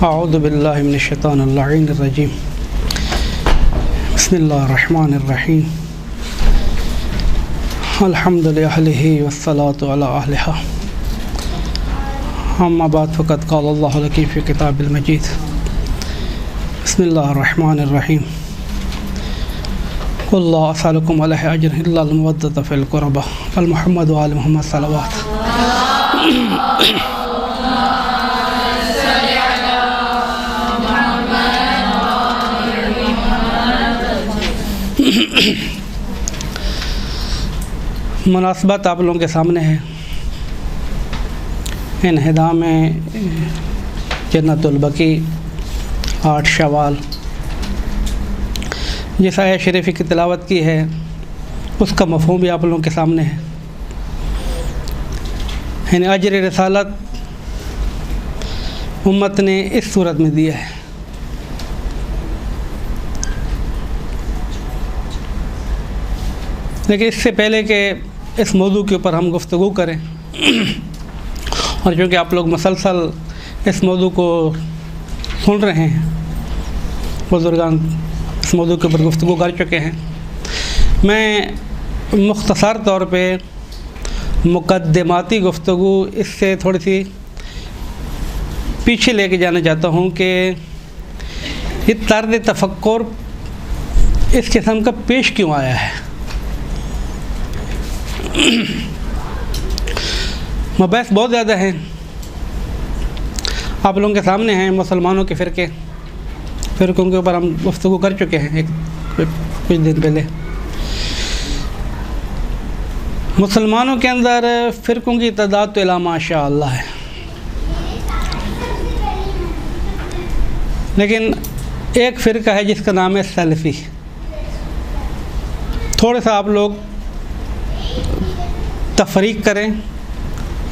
अऊज़ु बिल्लाहि मिनश शैतानिर रजीम। बिस्मिल्लाहिर रहमानिर रहीम। अल्हम्दुलिल्लाहि वस्सलातु अला अहलिहा। अम्मा बाद फ़क़द क़ाल अल्लाहु लकी फ़ी किताबिल मजीद। बिस्मिल्लाहिर रहमानिर रहीम। क़ुल ला असअलुकुम अलैहि अज्रन इल्ला अल मवद्दता फ़िल क़ुरबा वल मुहम्मद व आलि मुहम्मद सल्लवात। मुनासबत आप लोगों के सामने है इन्हिदाम जन्नतुल बकी 8 शवाल। जिस आयत शरीफ़ी की तिलावत की है उसका मफ़हूम भी आप लोगों के सामने है। यानी अजर रिसालत उम्मत ने इस सूरत में दिया है। लेकिन इससे पहले कि इस मौजू के ऊपर हम गुफ्तगू करें और क्योंकि आप लोग मसलसल इस मौजू को सुन रहे हैं, बुज़ुर्गान इस मौजू के ऊपर गुफ्तगू कर चुके हैं, मैं मुख्तसर तौर पे मुक़द्दिमाती गुफ्तगू इससे थोड़ी सी पीछे लेके जाना चाहता हूँ कि ये तर्ज़ तफ़क्कुर इस किस्म का पेश क्यों आया है। मबहस बहुत ज़्यादा हैं, आप लोगों के सामने हैं। मुसलमानों के फ़िरक़ों के ऊपर हम गुफ्तगू कर चुके हैं कुछ दिन पहले। मुसलमानों के अंदर फ़िरक़ों की तादाद तो इला माशा अल्लाह है, लेकिन एक फ़िरक़ा है जिसका नाम है सलफ़ी। थोड़ा सा आप लोग तफरीक करें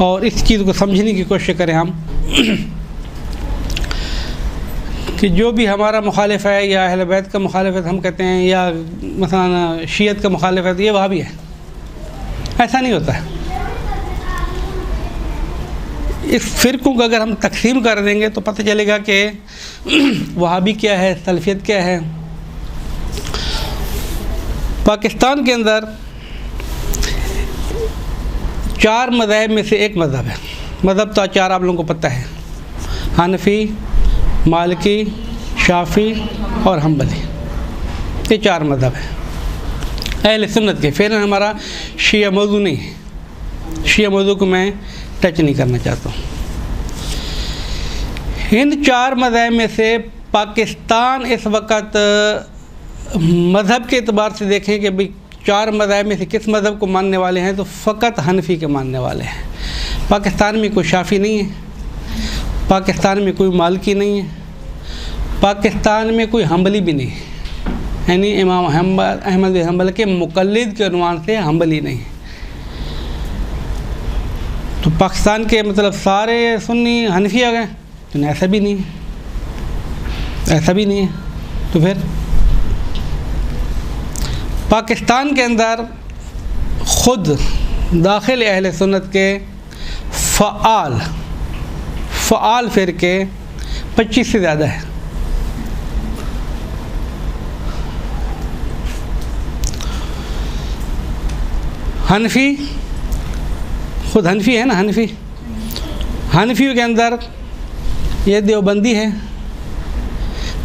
और इस चीज़ को समझने की कोशिश करें हम कि जो भी हमारा मुखालिफ है या अहले बैत का मुखालिफ है हम कहते हैं, या मसलन शियत का मुखालिफ है, तो ये वहाबी है। ऐसा नहीं होता है। इस फ़िरक़ों को अगर हम तकसीम कर देंगे तो पता चलेगा कि वहाबी क्या है, सलफ़ियत क्या है। पाकिस्तान के अंदर 4 मज़हब में से एक मज़हब है। मज़हब तो 4 आप लोगों को पता है, हनफी, मालिकी, शाफ़ी और हम्बली। ये 4 मज़हब है अहले सुन्नत के। फिर हमारा शिया मौजू नहीं है, शिया मौजू को मैं टच नहीं करना चाहता हूँ। इन 4 मज़हब में से पाकिस्तान इस वक्त मज़हब के एतबार से देखें कि भाई 4 मज़हब में से किस मज़हब को मानने वाले हैं, तो फ़कत हनफी के मानने वाले हैं। पाकिस्तान में कोई शाफ़ी नहीं है, पाकिस्तान में कोई मालिकी नहीं है, पाकिस्तान में कोई हम्बली भी नहीं है। यानी इमाम अहमद बिन हम्बल के मुक़ल्लिद के उन्वान से हम्बली नहीं है। तो पाकिस्तान के मतलब सारे सुन्नी हनफी आ गए, तो ऐसा भी नहीं है, ऐसा भी नहीं है। तो फिर पाकिस्तान के अंदर ख़ुद दाखिल अहले सुन्नत के फ़आल फ़िरक़े 25 से ज़्यादा है। हनफी, ख़ुद हनफी है ना, हनफियों के अंदर ये देवबंदी है।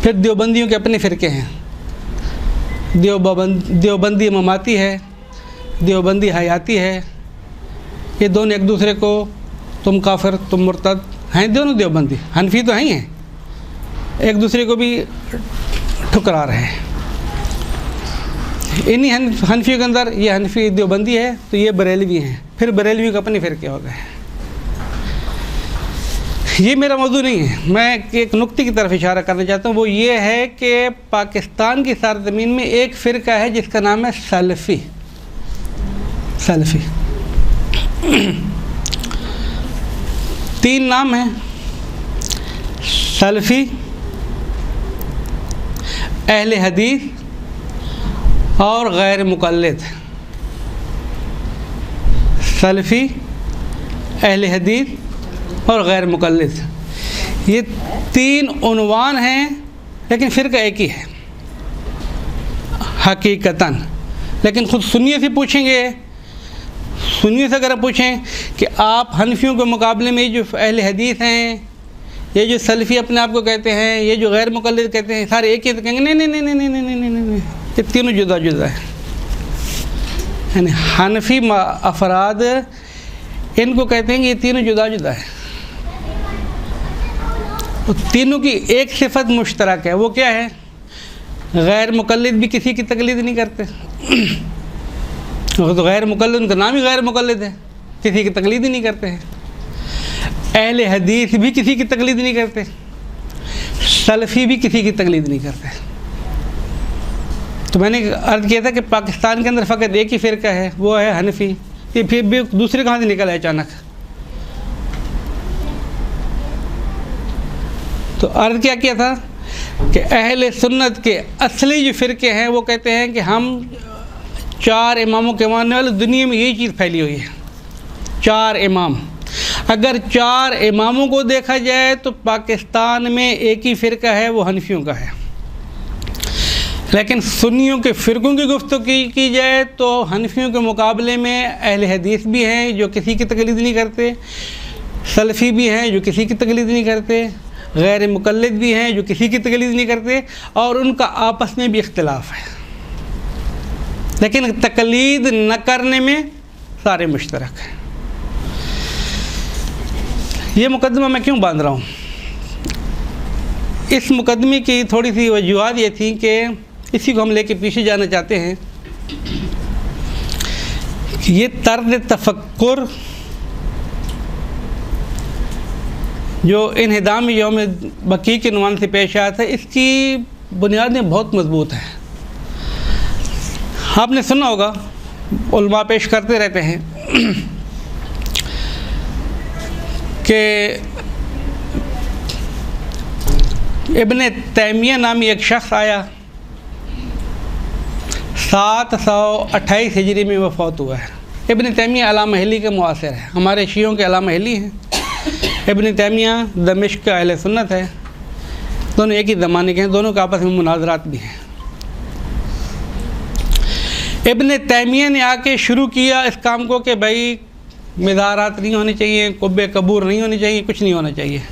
फिर देवबंदियों के अपने फ़िरक़े हैं, देवबंदी ममाती है, देवबंदी हयाती है। ये दोनों एक दूसरे को तुम काफिर तुम मुर्तद हैं, दोनों देवबंदी। हनफी तो हैं ही हैं, एक दूसरे को भी ठुकरा रहे हैं। इन्हीं हनफियों के अंदर ये हनफी देवबंदी है, तो ये बरेलवी हैं। फिर बरेलवी के अपने फ़िरक़े हो गए। ये मेरा मौजू नहीं है, मैं एक नुक्ते की तरफ इशारा करना चाहता हूँ। वो ये है कि पाकिस्तान की सरज़मीन में एक फ़िरक़ा है जिसका नाम है सलफ़ी। 3 नाम हैं, सलफ़ी, अहले हदीस और गैर मुक़ल्लिद। सलफ़ी, अहले हदीस और गैर मुक़ल्लिद, ये 3 उन्वान हैं लेकिन फ़िरका एक ही है हकीकतन। लेकिन ख़ुद सुन्नी से पूछेंगे, सुन्नी से अगर पूछें कि आप हनफियों के मुकाबले में जो अहले हदीस हैं, ये जो सलफ़ी अपने आप को कहते हैं, ये जो गैर मुक़ल्लिद कहते हैं, सारे एक ही, तो कहेंगे नहीं नहीं नहीं नहीं नहीं नहीं नहीं नहीं, ये तीनों जुदा जुदा है। यानी हनफी अफराद इनको कहते हैं कि ये तीनों जुदा जुदा है। तो तीनों की एक सिफत मुश्तरक है, वो क्या है? गैर मुक़ल्लिद भी किसी की तकलीद नहीं करते। तो गैर मुक़ल्लिद, उनका नाम ही गैर मुक़ल्लिद है, किसी की तकलीद ही नहीं करते हैं। अहले हदीस भी किसी की तकलीद नहीं करते, सलफ़ी भी किसी की तकलीद नहीं करते। तो मैंने अर्ज़ किया था कि पाकिस्तान के अंदर फ़कत एक ही फ़िरका है, वो है हनफी। ये फिर भी दूसरे कहाँ से निकल आए अचानक? तो अर्ज़ क्या किया था कि अहले सुन्नत के असली जो फ़िरके हैं वो कहते हैं कि हम 4 इमामों के मानने वाले, दुनिया में यही चीज़ फैली हुई है, 4 इमाम। अगर 4 इमामों को देखा जाए तो पाकिस्तान में एक ही फ़िरका है, वो हनफियों का है। लेकिन सुन्नियों के फ़िरकों की गुफ्तगू की जाए तो हनफियों के मुकाबले में अहले हदीस भी हैं जो किसी की तकलीद नहीं करते, सलफ़ी भी हैं जो किसी की तकलीद नहीं करते, गैर मुक़ल्लिद भी हैं जो किसी की तकलीद नहीं करते, और उनका आपस में भी इख्तिलाफ है। लेकिन तकलीद न करने में सारे मुश्तरक हैं। ये मुकदमा मैं क्यों बांध रहा हूँ? इस मुकदमे की थोड़ी सी वजूहात ये थी कि इसी को हम लेके पीछे जाना चाहते हैं कि ये तर्ज़ तफ़क्कुर जो इन्हिदाम यौम बकी के नुमान से पेश आया था, इसकी बुनियादें बहुत मजबूत हैं। आपने सुना होगा, उलमा पेश करते रहते हैं कि इब्न तैमिया नामी एक शख्स आया, 728 हिजरी में वफ़ात हुआ है। इब्न तैमिया अल्लामा अहली के मुआसिर है, हमारे शियों के अल्लामा अहली हैं। इब्न तैमिया दमिश्क का अहले सुन्नत है, दोनों एक ही ज़माने के हैं, दोनों के आपस में मुनाज़रात भी हैं। इब्न तैमिया ने आके शुरू किया इस काम को कि भाई मज़ारात नहीं होने चाहिए, कुब्बे कबूर नहीं होनी चाहिए, कुछ नहीं होना चाहिए।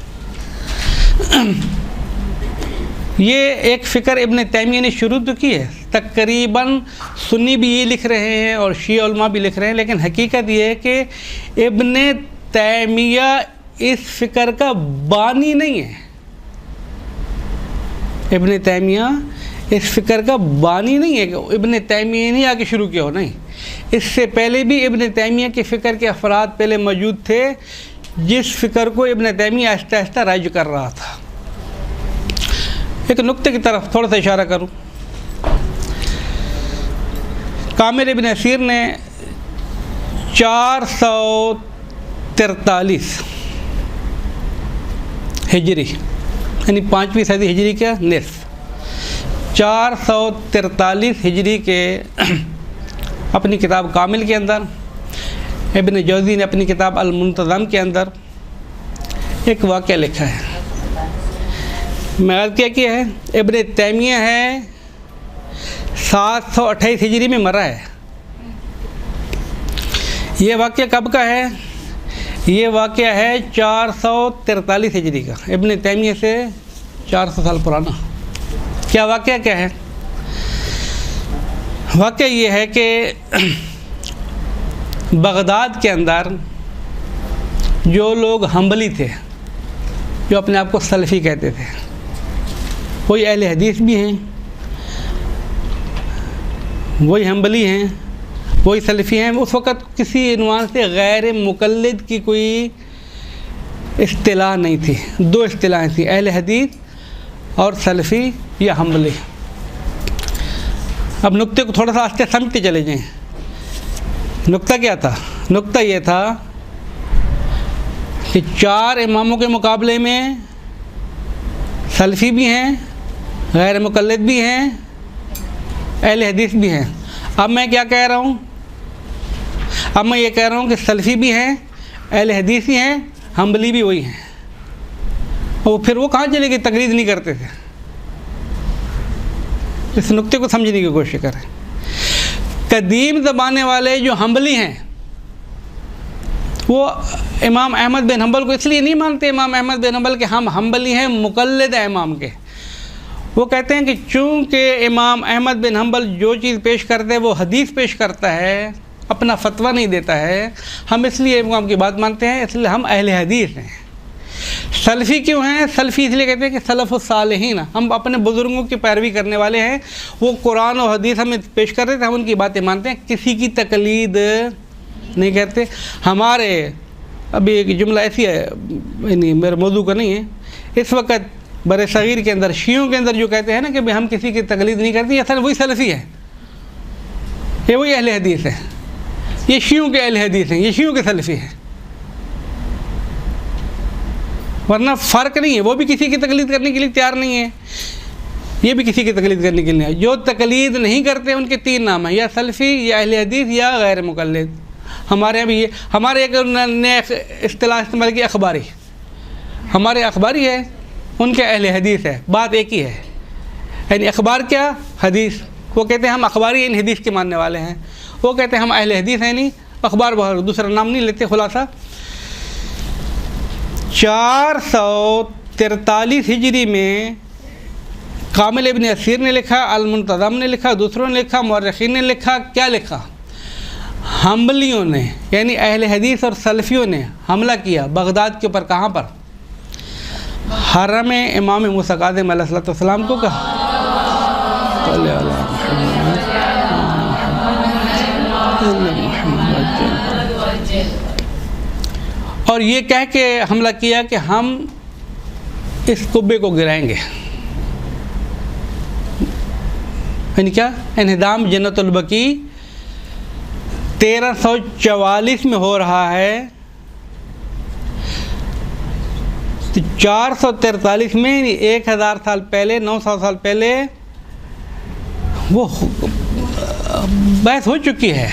ये एक फ़िक्र इब्न तैमिया ने शुरू तो की है, तकरीबन सुन्नी भी ये लिख रहे हैं और शिया उलमा भी लिख रहे हैं, लेकिन हकीकत ये है कि इब्न तैमिया इस फ़िक्र का बानी नहीं है। इब्न तैमिया इस फ़िक्र का बानी नहीं है कि इब्न तैमिया ने आके शुरू किया हो, नहीं। इससे पहले भी इब्न तैमिया के फ़िक्र के अफराद पहले मौजूद थे, जिस फ़िक्र को इब्न तैमिया आहिस्ता आहिस्ता राइज कर रहा था। एक नुक्ते की तरफ थोड़ा सा इशारा करूँ, कामिल इब्न असीर ने 443 हिजरी यानी 5वीं सदी हिजरी का निस्फ, 443 हिजरी के अपनी किताब कामिल के अंदर इब्न जौज़ी ने अपनी किताब अल-मुंतज़म के अंदर एक वाक़या लिखा है। मैं क्या किया है, इब्न तैमिया है 728 हिजरी में मरा है। ये वाक़या कब का है? ये वाक़या है 443 हिजरी का, इब्न तैमिया से 400 साल पुराना। क्या वाक़या क्या है? वाक़या ये है कि बगदाद के अंदर जो लोग हम्बली थे, जो अपने आप को सलफ़ी कहते थे, वही अहले हदीस भी हैं, वही हम्बली हैं, वही सलफ़ी हैं। उस वक़्त किसी इन्वान से गैर मुक़ल्लिद की कोई इस्तिलाह नहीं थी, 2 इस्तिलाहें थी, अहले हदीस और सलफ़ी या हम्बली। अब नुक्ते को थोड़ा सा आस्ते समझते चले जाएं। नुक्ता क्या था? नुक्ता ये था कि 4 इमामों के मुकाबले में सलफ़ी भी हैं, गैर मुक़ल्लिद भी हैं, अहले हदीस भी हैं। अब मैं क्या कह रहा हूँ? अब मैं ये कह रहा हूँ कि सलफ़ी भी हैं, अहले हदीस ही हैं, हम्बली भी वही हैं। और फिर वो कहाँ चले गए, तकलीद नहीं करते थे। इस नुक्ते को समझने की कोशिश करें। कदीम ज़माने वाले जो हम्बली हैं वो इमाम अहमद बिन हम्बल को इसलिए नहीं मानते, इमाम अहमद बिन हम्बल के हम हम्बली हैं, मुक़ल्लिद हैं इमाम के। वो कहते हैं कि चूँकि इमाम अहमद बिन हम्बल जो चीज़ पेश करते हैं वो हदीस पेश करता है, अपना फतवा नहीं देता है, हम इसलिए इमाम की बात मानते हैं, इसलिए हम अहले हदीस हैं। सलफ़ी क्यों हैं? सलफ़ी इसलिए कहते हैं कि सलफ़ुस सालिहीन, हम अपने बुज़ुर्गों की पैरवी करने वाले हैं। वो कुरान और हदीस हमें पेश कर रहे थे, हम उनकी बातें मानते हैं, किसी की तकलीद नहीं करते। हमारे अभी एक जुमला ऐसी है, नहीं मेरे मौजू का नहीं है, इस वक्त बड़े सगीर के अंदर शियों के अंदर जो कहते हैं ना कि भाई हम किसी की तकलीद नहीं करती, असल वही सलफ़ी है, ये वही अहले हदीस है, ये शियों के अहले हदीस हैं, ये शियों के सलफ़ी हैं। वरना फ़र्क नहीं है, वो भी किसी की तकलीद करने के लिए तैयार नहीं है, ये भी किसी की तकलीद करने के लिए नहीं है। जो तकलीद नहीं करते उनके तीन नाम हैं, या सलफ़ी, या अहले हदीस, या गैर मुक़ल्लिद। हमारे यहाँ भी ये, हमारे एक ने इस्तिलाह इस्तेमाल की अखबारी, हमारे अखबारी है, उनके अहले हदीस है, बात एक ही है। यानी अखबार क्या, हदीस। वो कहते हैं हम अखबारी इन हदीस के मानने वाले हैं, वो कहते हैं हम अहले हदीस हैं, नहीं अखबार बहुत दूसरा नाम नहीं लेते। खुलासा 443 हिजरी में कामिल इब्न असीर ने लिखा, अल-मुंतज़म ने लिखा, दूसरों ने लिखा, मुअर्रिख़ीन ने लिखा। क्या लिखा? हम्बलियों ने यानी अहले हदीस और सलफ़ियों ने हमला किया बगदाद के ऊपर। कहाँ पर? हरम इमाम मूसा काज़िम अलैहिस्सलाम को कहा, और ये कह के हमला किया कि हम इस कुब्बे को गिराएंगे। यानी क्या? इन्हिदाम जन्नतुल बकी 1344 में हो रहा है, तो 443 में 1000 साल पहले, 900 साल पहले वो बहस हो चुकी है,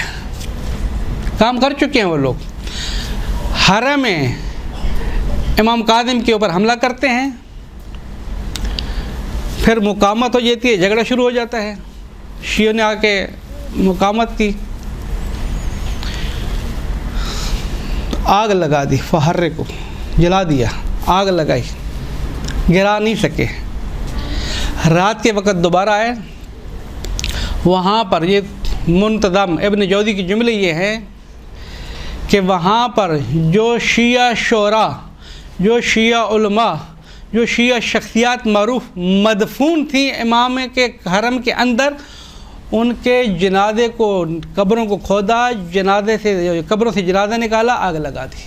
काम कर चुके हैं वो लोग। हरम में इमाम काज़िम के ऊपर हमला करते हैं, फिर मुकामत हो जाती है, झगड़ा शुरू हो जाता है। शियों ने आके मुकामत की, आग लगा दी, फहर्रे को जला दिया, आग लगाई, गिरा नहीं सके। रात के वक़्त दोबारा आए, वहाँ पर ये मुंतज़म इब्न जौज़ी की जुमले ये हैं कि वहाँ पर जो शिया शोरा, जो शिया उलमा, जो शिया शख्सियात मारूफ मदफून थी इमाम के हरम के अंदर, उनके जनाजे को, कब्रों को खोदा, जनाजे से, कब्रों से जनाजा निकाला, आग लगा दी,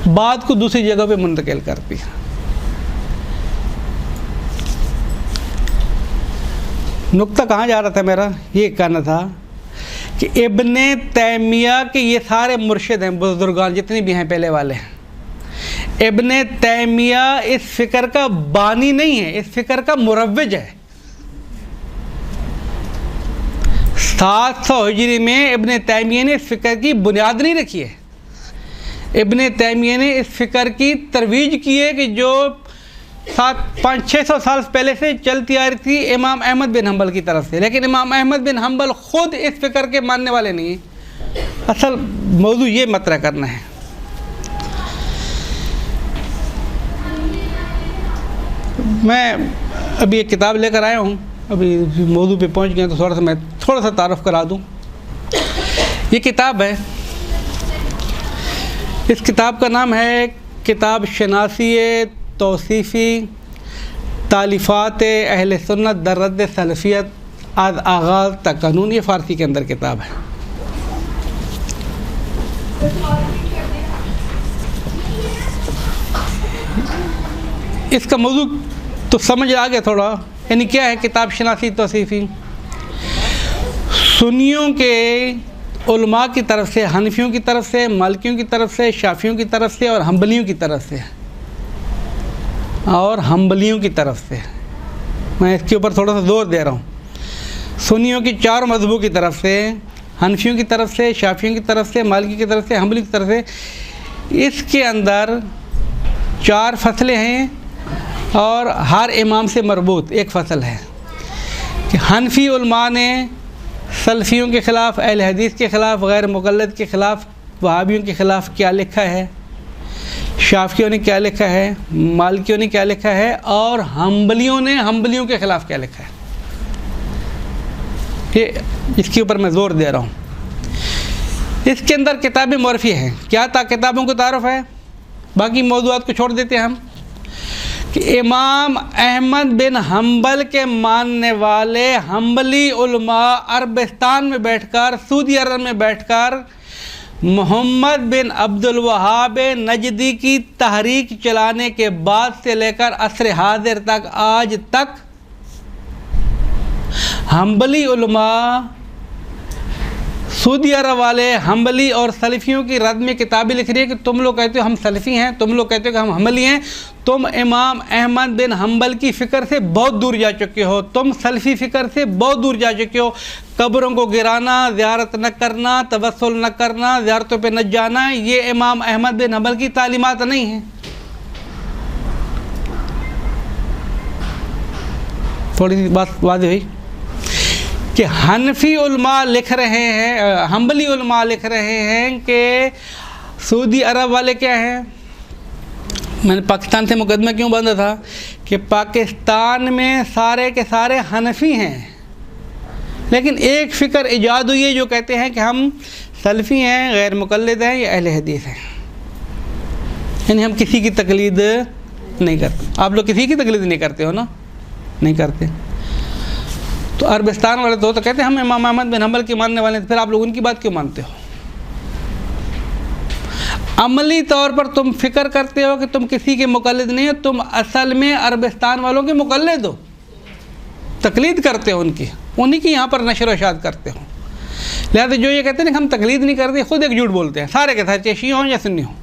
बाद को दूसरी जगह पे मुंतकिल कर दिया। नुक्ता कहाँ जा रहा था मेरा? ये कहना था कि इब्ने तैमिया के ये सारे मुर्शिद हैं, बुजुर्गान जितने भी हैं पहले वाले हैं। इब्ने तैमिया इस फ़िक्र का बानी नहीं है, इस फ़िक्र का मुरव्विज है। 700 हिजरी में इब्ने तैमिया ने इस फ़िक्र की बुनियाद नहीं रखी है। इब्ने तैमिया ने इस फ़िक्र की तरवीज की है कि जो 500-600 साल पहले से चलती आ रही थी इमाम अहमद बिन हम्बल की तरफ से। लेकिन इमाम अहमद बिन हम्बल ख़ुद इस फ़िक्र के मानने वाले नहीं हैं। असल मौजू ये मतरा करना है। मैं अभी एक किताब लेकर आया हूँ, अभी मौजू पे पहुँच गए तो थोड़ा सा तारुफ़ करा दूँ। ये किताब है, इस किताब का नाम है किताब शनासी तौसीफ़ी तालिफ़ात अहले सुन्नत दर रद्द सलफ़ियत आज आगाज़ तक कानून। ये फ़ारसी के अंदर किताब है। इसका मौजू तो समझ आ गया थोड़ा, यानी क्या है किताब शनासी तौसीफ़ी? सुन्नियों के उलमा की तरफ से, हनफियों की तरफ से, मालिकियों की तरफ से, शाफियों की तरफ से और हम्बलियों की तरफ से, की तरफ से मैं इसके ऊपर थोड़ा सा जोर दे रहा हूँ। सुन्नियों की 4 मज़हबों की तरफ से, हनफियों की तरफ से, शाफियों की तरफ से, मालिकी की तरफ से, हम्बलियों की तरफ से, इसके अंदर 4 फसलें हैं और हर इमाम से मरबूत एक फ़सल है कि हनफी उलमा ने सलफ़ियों के ख़िलाफ़, अहले हदीस के ख़िलाफ़, गैर मुक़ल्लिद के ख़िलाफ़, वहाबियों के ख़िलाफ़ क्या लिखा है, शाफ़ियों ने क्या लिखा है, मालिकियों ने क्या लिखा है और हम्बलियों ने हम्बलियों के ख़िलाफ़ क्या लिखा है। ये इसके ऊपर मैं ज़ोर दे रहा हूँ। इसके अंदर किताबें मरफ़ी हैं। क्या किताबों को तारुफ़ है, बाकी मौज़ूआत को छोड़ देते हैं हम, कि इमाम अहमद बिन हम्बल के मानने वाले हम्बली उलमा अरबिस्तान में बैठकर, सऊदी अरब में बैठकर मोहम्मद बिन अब्दुल वहाब नजदी की तहरीक चलाने के बाद से लेकर असर हाजिर तक, आज तक हम्बली उलमा, सऊदी अरब वाले हम्बली और सलफ़ियों की रद में किताबें लिख रही है कि तुम लोग कहते हो हम सलफ़ी हैं, तुम लोग कहते हो कि हम हम्बली हैं, तुम इमाम अहमद बिन हम्बल की फ़िक्र से बहुत दूर जा चुके हो, तुम सलफ़ी फ़िक्र से बहुत दूर जा चुके हो। कब्रों को गिराना, ज़ियारत न करना, तवस्सुल न करना, ज़ियारतों पे न जाना, ये इमाम अहमद बिन हम्बल की तालीमात नहीं हैं। थोड़ी सी बात वाज़ेह हुई कि हनफी उलमा लिख रहे हैं, हम्बली उलमा लिख रहे हैं कि सऊदी अरब वाले क्या हैं। मैंने पाकिस्तान से मुकदमा क्यों बंदा था कि पाकिस्तान में सारे के सारे हनफी हैं, लेकिन एक फ़िक्र ईजाद हुई है जो कहते हैं कि हम सलफ़ी हैं, गैर मुक़ल्लिद हैं या अहले हदीस हैं, यानी हम किसी की तकलीद नहीं करते। आप लोग किसी की तकलीद नहीं करते हो ना, नहीं करते। तो अरबिस्तान वाले तो कहते हैं हम इमाम अहमद बिन हम्बल के मानने वाले हैं, फिर आप लोग उनकी बात क्यों मानते हो। अमली तौर पर तुम फ़िक्र करते हो कि तुम किसी के मुक़ल्लिद नहीं हो, तुम असल में अरबिस्तान वालों के मुक़ल्लिद हो, तकलीद करते हो उनकी, उन्हीं की यहाँ पर नशर व शाद करते हो। लिहाजा जो ये कहते हैं ना कि हम तकलीद नहीं करते, ख़ुद एक झूठ बोलते हैं। सारे के सारे, चाहे शिया हों या सुन्नी हों,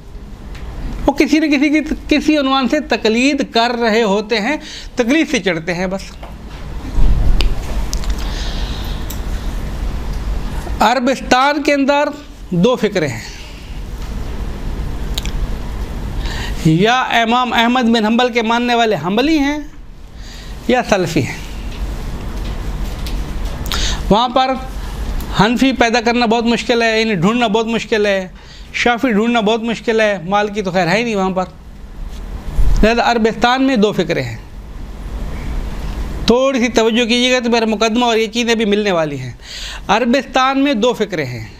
वो किसी न किसी की किसी उन्वान से तकलीद कर रहे होते हैं, तकलीद से चढ़ते हैं बस। अरबिस्तान के अंदर 2 फ़िक्रें हैं, या इमाम अहमद बिन हम्बल के मानने वाले हम्बली हैं या सलफ़ी हैं। वहाँ पर हनफी पैदा करना बहुत मुश्किल है, इन्हें ढूंढना बहुत मुश्किल है, शाफ़ी ढूंढना बहुत मुश्किल है, मालिकी तो खैर है ही नहीं वहाँ पर। लिहाजा अरबिस्तान में 2 फ़िक्रें हैं। थोड़ी सी तवज्जो कीजिएगा तो मेरा मुकदमा और ये चीज़ें भी मिलने वाली हैं। अरबिस्तान में 2 फ़िक्रें हैं,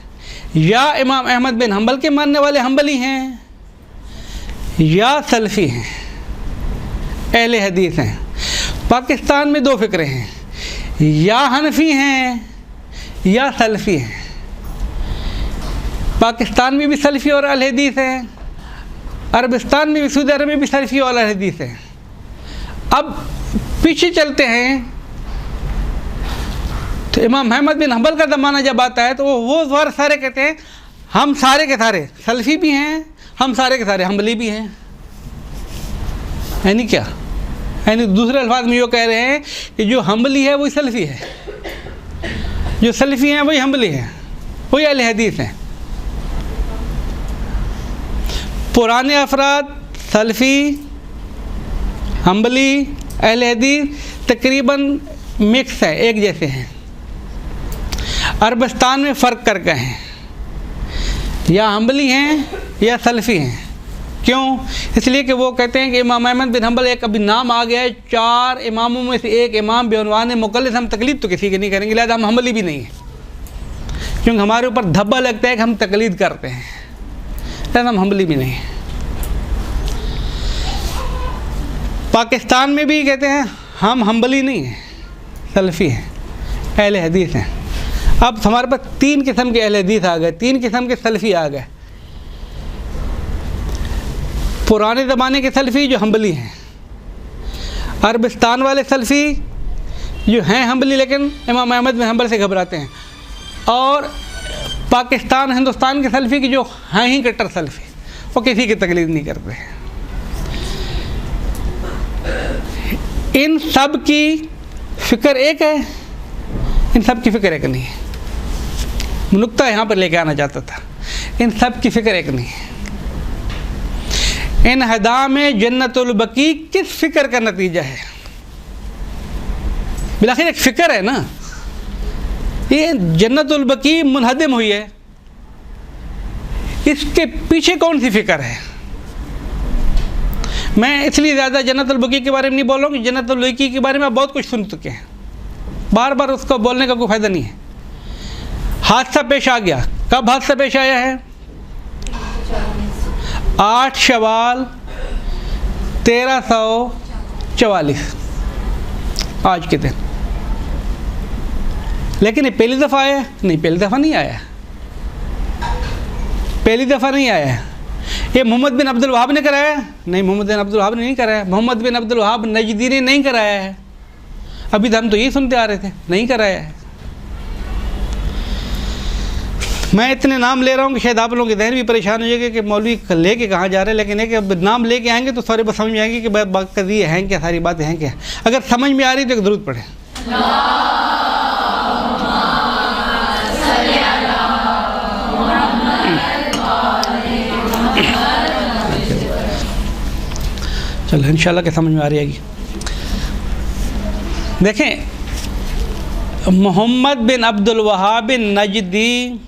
या इमाम अहमद बिन हम्बल के मानने वाले हम्बली हैं या सलफ़ी हैं, अहले हदीस हैं। पाकिस्तान में 2 फ़िक्रें हैं, या हनफी हैं या सलफ़ी हैं। पाकिस्तान में भी सलफ़ी और अहले हदीस हैं, अरबिस्तान में भी, सऊदी अरब में भी सलफ़ी और अहले हदीस हैं। अब पीछे चलते हैं तो इमाम अहमद बिन हम्बल का ज़माना जब आता है तो वो सारे कहते हैं हम सारे के सारे सलफ़ी भी हैं, हम सारे के सारे हम्बली भी हैं। यानी क्या, यानी दूसरे अल्फाज में ये कह रहे हैं कि जो हम्बली है वही सलफ़ी है, जो सलफ़ी हैं वही हम्बली हैं, वही अहले हदीस हैं। पुराने अफराद सलफ़ी, हम्बली, अहले हदीस तकरीबन मिक्स है, एक जैसे हैं। अरबिस्तान में फ़र्क कर गए हैं, या हम्बली हैं या सलफ़ी हैं। क्यों? इसलिए कि वो कहते हैं कि इमाम अहमद बिन हम्बल, एक अभी नाम आ गया है, 4 इमामों में से एक इमाम बेउनवान मुक़ल्लिद, हम तकलीद तो किसी की नहीं करेंगे, लिहाजा हम हम्बली भी नहीं हैं, क्योंकि हमारे ऊपर धब्बा लगता है कि हम तकलीद करते हैं, लिहाजा हम हम्बली भी नहीं हैं। पाकिस्तान में भी कहते हैं हम हम्बली नहीं हैं, सलफ़ी हैं, अहले हदीस हैं। अब हमारे पास 3 किस्म के अहले हदीस आ गए, 3 किस्म के सलफ़ी आ गए। पुराने ज़माने के सलफ़ी जो हम्बली हैं, अरबिस्तान वाले सलफ़ी जो हैं हम्बली लेकिन इमाम अहमद बिन हम्बल से घबराते हैं, और पाकिस्तान हिंदुस्तान के सलफ़ी की जो हैं ही कट्टर सलफ़ी, वो किसी की तकलीद नहीं करते हैं। इन सब की फ़िक्र एक है, इन सब की फ़िक्र एक नहीं है। नुक्ता यहाँ पर लेके आना चाहता था, इन सब की फ़िक्र एक नहीं है। इन्हदा में जन्नतुल बकी किस फ़िक्र का नतीजा है? बिलाखिर एक फ़िक्र है ना, ये जन्नतुल बकी मुनहदम हुई है, इसके पीछे कौन सी फ़िक्र है? मैं इसलिए ज़्यादा जन्नतुल बकी के बारे में नहीं बोल रहा हूँ कि जन्नतुल बकी के बारे में आप बहुत कुछ सुन चुके हैं, बार बार उसको बोलने का कोई फ़ायदा नहीं है। हादसा पेश आ गया, कब हादसा पेश आया है? 8 शवाल 1344 आज के दिन। लेकिन ये पहली दफ़ा आया? नहीं, पहली दफ़ा नहीं आया, पहली दफ़ा नहीं आया। ये मोहम्मद बिन अब्दुल वहाब ने कराया? नहीं, मोहम्मद बिन अब्दुल वहाब ने नहीं कराया। मोहम्मद बिन अब्दुल वहाब नजदी ने नहीं कराया है। अभी तो हम तो यही सुनते आ रहे थे, नहीं कराया है। मैं इतने नाम ले रहा हूँ कि शायद आप लोगों के जहन भी परेशान हो जाएगा कि मौलवी लेके कहाँ जा रहे हैं, लेकिन एक नाम लेके आएंगे तो सारी बात समझ में आएगी कि कदी हैं क्या, सारी बातें हैं क्या। अगर समझ में आ रही तो एक दुरूद पढ़ें। चलो इंशाल्लाह के समझ में आ रही है। देखें, मोहम्मद बिन अब्दुल वहाब नजदी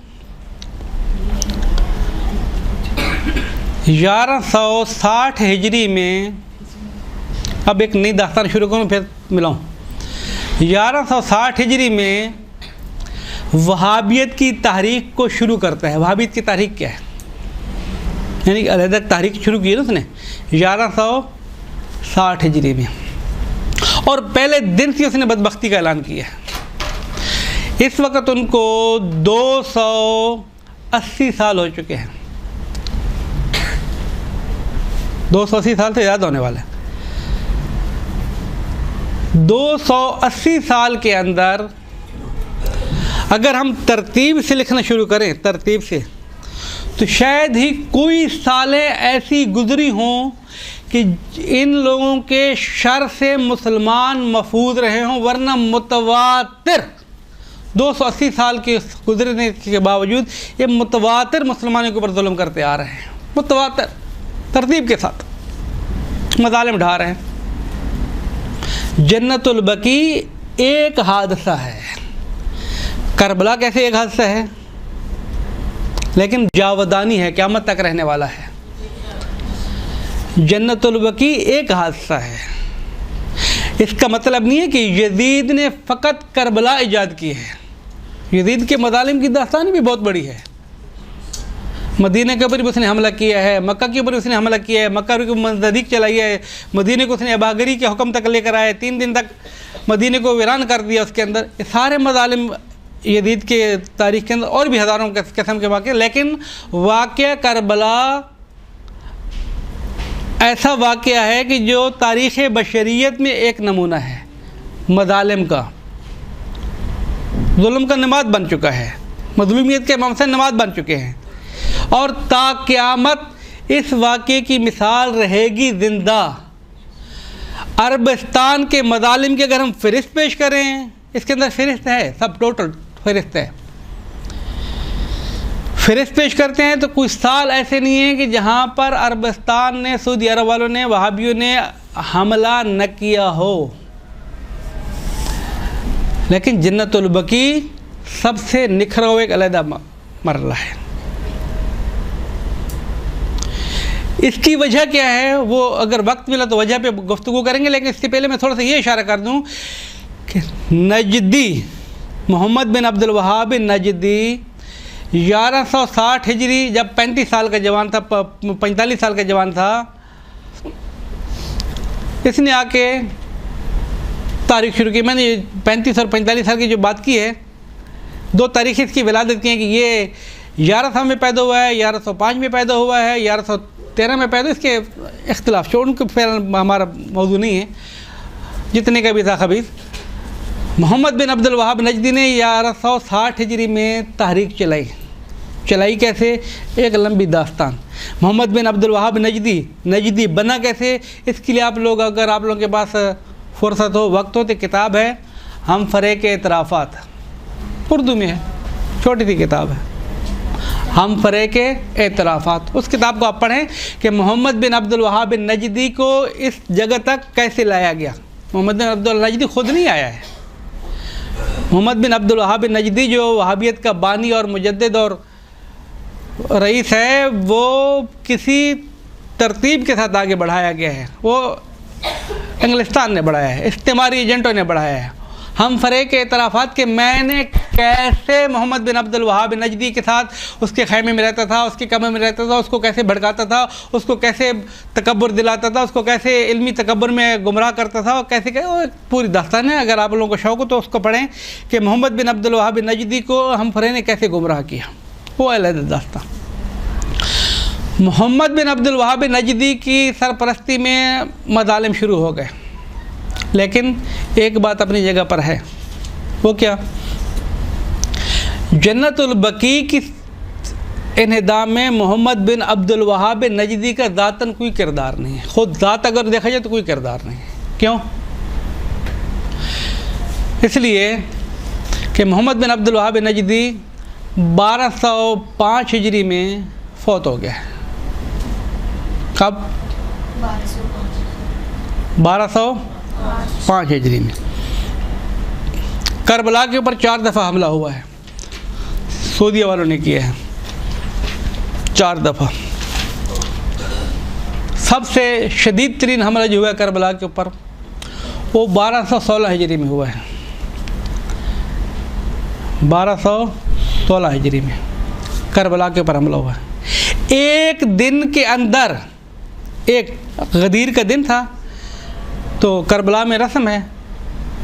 1160 हिजरी में, अब एक नई दास्तान शुरू करूँ फिर मिलाऊँ। 1160 हिजरी में वहाबियत की तहरीक को शुरू करता है। वहाबियत की तहरीक क्या है? यानी अलग तहरीक शुरू की है ना उसने 1160 हिजरी में, और पहले दिन से उसने बदबख्ती का ऐलान किया। इस वक्त उनको 280 साल हो चुके हैं, 280 साल से ज़्यादा होने वाले हैं। 280 साल के अंदर अगर हम तरतीब से लिखना शुरू करें, तरतीब से, तो शायद ही कोई सालें ऐसी गुजरी हों कि इन लोगों के शर से मुसलमान महफूज रहे हों, वरना मुतवातिर 280 साल के गुजरने के बावजूद ये मुतवातिर मुसलमानों के ऊपर जुल्म करते आ रहे हैं। मुतवातिर तरतीब के साथ मज़ालिम ढा रहे हैं। जन्नतुल बकी एक हादसा है, करबला कैसे एक हादसा है, लेकिन जावदानी है, क़यामत तक रहने वाला है। जन्नतुल बकी एक हादसा है। इसका मतलब नहीं है कि यजीद ने फ़कत करबला ईजाद की है। यजीद के मज़ालिम की दास्तान भी बहुत बड़ी है। मदीने के ऊपर भी उसने हमला किया है, मक्का के ऊपर उसने हमला किया है, मक्का को नज़दीक चलाई है, मदीने को उसने अबागरी के हुक्म तक लेकर आए, 3 दिन तक मदीने को वीरान कर दिया। उसके अंदर ये सारे मज़ालिम यजीद के तारीख़ के अंदर और भी हज़ारों किस्म के वाक़े। लेकिन वाक़या करबला ऐसा वाक़या है कि जो तारीख़ बशरियत में एक नमूना है, मज़ालिम का, जुल्म का नमाज बन चुका है, मज़लूमियत के ममसन नमाज बन चुके हैं, और ता क़यामत इस वाक़े की मिसाल रहेगी ज़िंदा। अरबस्तान के मज़ालिम की अगर हम फ़हरिस्त पेश करें, इसके अंदर फ़हरिस्त है, सब टोटल फ़हरिस्त है, फ़हरिस्त पेश करते हैं तो कुछ साल ऐसे नहीं है कि जहाँ पर अरबस्तान ने, सऊदी अरब वालों ने, वहाबियों ने हमला न किया हो। लेकिन जन्नतुल बकी सबसे निखरा हुआ एक अलहदा मरला है। इसकी वजह क्या है, वो अगर वक्त मिला तो वजह पे गुफ्तगू करेंगे, लेकिन इससे पहले मैं थोड़ा सा ये इशारा कर दूं कि नजदी मोहम्मद बिन अब्दुल वहाब नजदी 1160 हिजरी, जब 35 साल का जवान था, 45 साल का जवान था, इसने आके तारीख शुरू की। मैंने 35 और 45 साल की जो बात की है, 2 तारीख इसकी विलादत की है कि ये 1100 में पैदा हुआ है, 1105 में पैदा हुआ है, 1113 में पैदा। इसके इख्तिलाफ छोड़, उनके फिर हमारा मौजू नहीं है, जितने का भी था खबीस। मोहम्मद बिन अब्दुल वहाब नजदी ने 1160 हिजरी में तहरीक चलाई कैसे, एक लंबी दास्तान। मोहम्मद बिन अब्दुल वहाब नजदी बना कैसे, इसके लिए आप लोग, अगर आप लोगों के पास फुर्सत हो, वक्त हो, तो किताब है हम फ़रेक़ एतराफ़ात, उर्दू में है, छोटी सी किताब है, हम फरे के एतराफ़ात। उस किताब को आप पढ़ें कि मोहम्मद बिन अब्दुल वहाब बिन नजदी को इस जगह तक कैसे लाया गया। मोहम्मद बिन अब्दुल नजदी खुद नहीं आया है। मोहम्मद बिन अब्दुल वहाब बिन नजदी जो वहाबियत का बानी और मुजद्दिद और रईस है, वो किसी तरतीब के साथ आगे बढ़ाया गया है। वो इंग्लिस्तान ने बढ़ाया है, इस्तेमारी एजेंटों ने बढ़ाया है। हम फरे के एतराफ़ात के मैंने कैसे मोहम्मद बिन अब्दुल वहाब बिन नजदी के साथ उसके खैमे में रहता था, उसके कमरे में रहता था, उसको कैसे भड़काता था, उसको कैसे तकब्बुर दिलाता था, उसको कैसे इल्मी तकब्बुर में गुमराह करता था, और कैसे वो एक पूरी दास्तान है। अगर आप लोगों को शौक़ हो तो उसको पढ़ें कि मोहम्मद बिन अब्दुल वहाब बिन नजदी को हम फरे ने कैसे गुमराह किया, वो अलग दास्तान। मोहम्मद बिन अब्दुल वहाब बिन नजदी की सरपरस्ती में मज़ालिम शुरू हो गए, लेकिन एक बात अपनी जगह पर है। वो क्या? जन्नतुल बकी की इन्हिदाम में मोहम्मद बिन अब्दुल वहाब बिन नजदी का ज़ातन कोई किरदार नहीं है। खुद ज़ात अगर देखा जाए तो कोई किरदार नहीं है। क्यों? इसलिए कि मोहम्मद बिन अब्दुल वहाब बिन नजदी 1205 हिजरी में फौत हो गया। कब? 1205 हिजरी में। करबला के ऊपर 4 दफ़ा हमला हुआ है, सऊदीया वालों ने किया है 4 दफ़ा। सबसे शदीद तरीन हमला जो हुआ है करबला के ऊपर, वो 1216 हिजरी में हुआ है। 1216 हिजरी में करबला के ऊपर हमला हुआ है। एक दिन के अंदर, एक गदीर का दिन था, तो करबला में रस्म है,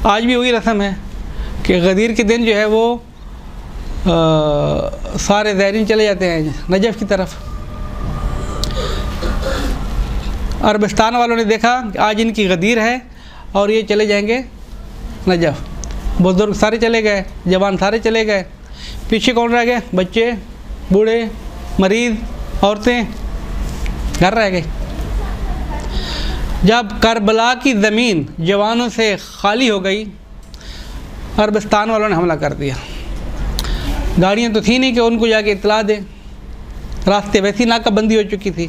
आज भी वही रस्म है कि गदीर के दिन जो है वो सारे ज़ायरीन चले जाते हैं नजफ़ की तरफ। अरबिस्तान वालों ने देखा कि आज इनकी गदीर है और ये चले जाएंगे नजफ़। बुज़ुर्ग सारे चले गए, जवान सारे चले गए, पीछे कौन रह गए? बच्चे, बूढ़े, मरीज़, औरतें घर रह गए। जब करबला की ज़मीन जवानों से खाली हो गई, अरबिस्तान वालों ने हमला कर दिया। गाड़ियाँ तो थी नहीं कि उनको जाके इत्तला दें, रास्ते वैसी नाकाबंदी हो चुकी थी,